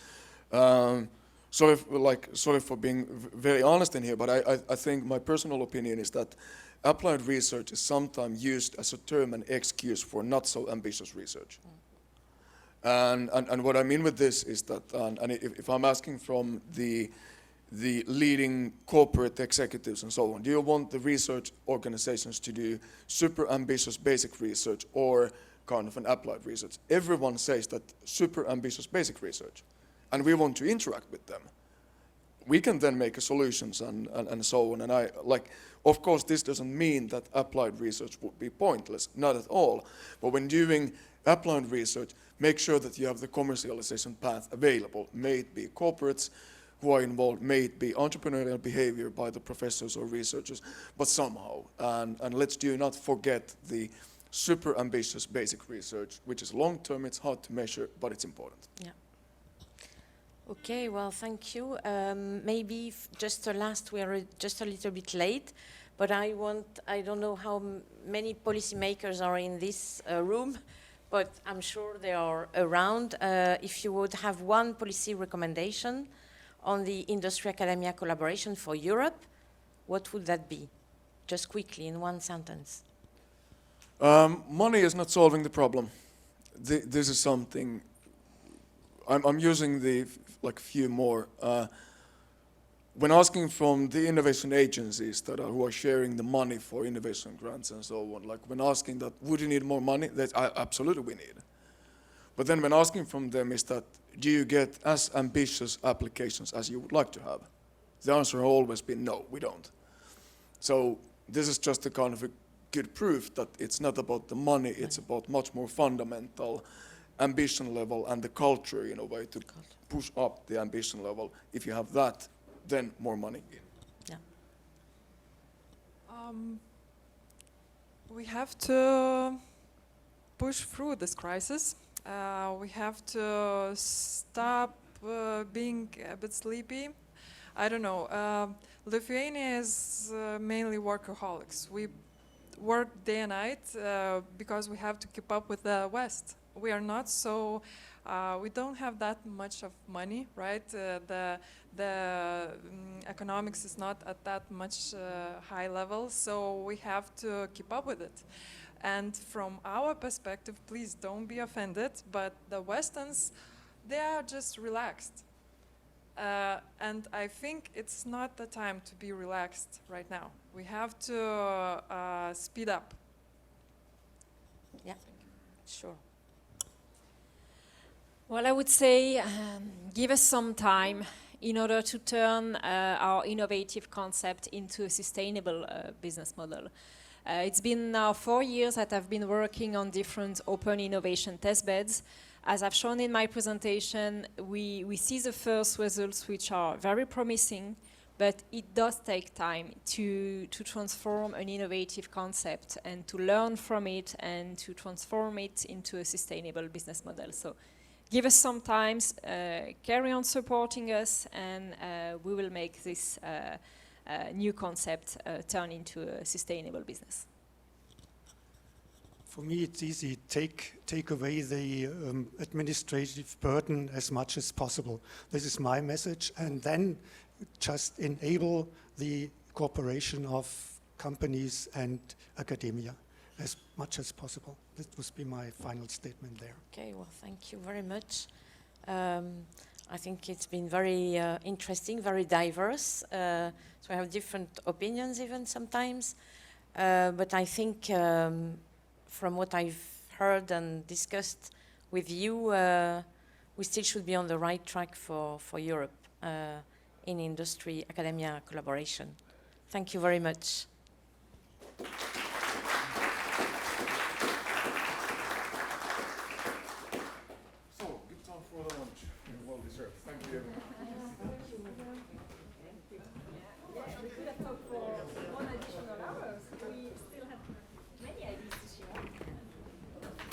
Sorry for being very honest in here, but I think my personal opinion is that applied research is sometimes used as a term and excuse for not so ambitious research. And what I mean with this is that, and if I'm asking from the leading corporate executives and so on, do you want the research organizations to do super ambitious basic research or kind of an applied research? Everyone says that super ambitious basic research, and we want to interact with them. We can then make solutions and so on. And of course, this doesn't mean that applied research would be pointless, not at all. But when doing applied research, make sure that you have the commercialization path available. May it be corporates who are involved, may it be entrepreneurial behavior by the professors or researchers, but somehow. And let's not forget the super ambitious basic research, which is long-term, it's hard to measure, but it's important. Yeah. Okay, well, thank you. Maybe just a last, we are just a little bit late, but I don't know how many policymakers are in this room, but I'm sure they are around. If you would have one policy recommendation on the industry-academia collaboration for Europe, what would that be? Just quickly, in one sentence. Money is not solving the problem. This is something, I'm using the few more. when asking from the innovation agencies that who are sharing the money for innovation grants and so on, like when asking that, would you need more money? That absolutely we need. But then when asking from them is that, do you get as ambitious applications as you would like to have? The answer has always been no, we don't. So this is just a kind of a good proof that it's not about the money, it's about much more fundamental ambition level and the culture in a way to push up the ambition level. If you have that, then more money. We have to push through this crisis. We have to stop being a bit sleepy. I don't know. Lithuania is mainly workaholics. We work day and night because we have to keep up with the West. We are not so. We don't have that much of money, right? The economics is not at that much high level, so we have to keep up with it. And from our perspective, please don't be offended, but the Westerns, they are just relaxed. And I think it's not the time to be relaxed right now. We have to speed up. Yeah, sure. Well, I would say give us some time in order to turn our innovative concept into a sustainable business model. It's been now 4 years that I've been working on different open innovation testbeds. As I've shown in my presentation, we see the first results, which are very promising, but it does take time to transform an innovative concept and to learn from it and to transform it into a sustainable business model. So give us some time, carry on supporting us, and we will make this new concept turn into a sustainable business. For me, it's easy. Take away the administrative burden as much as possible. This is my message, and then just enable the cooperation of companies and academia as much as possible. That would be my final statement there. Okay, well, thank you very much. I think it's been very interesting, very diverse. So I have different opinions even sometimes. But I think from what I've heard and discussed with you, we still should be on the right track for Europe in industry, academia collaboration. Thank you very much. So, good time for the lunch. Well deserved. Thank you, everyone.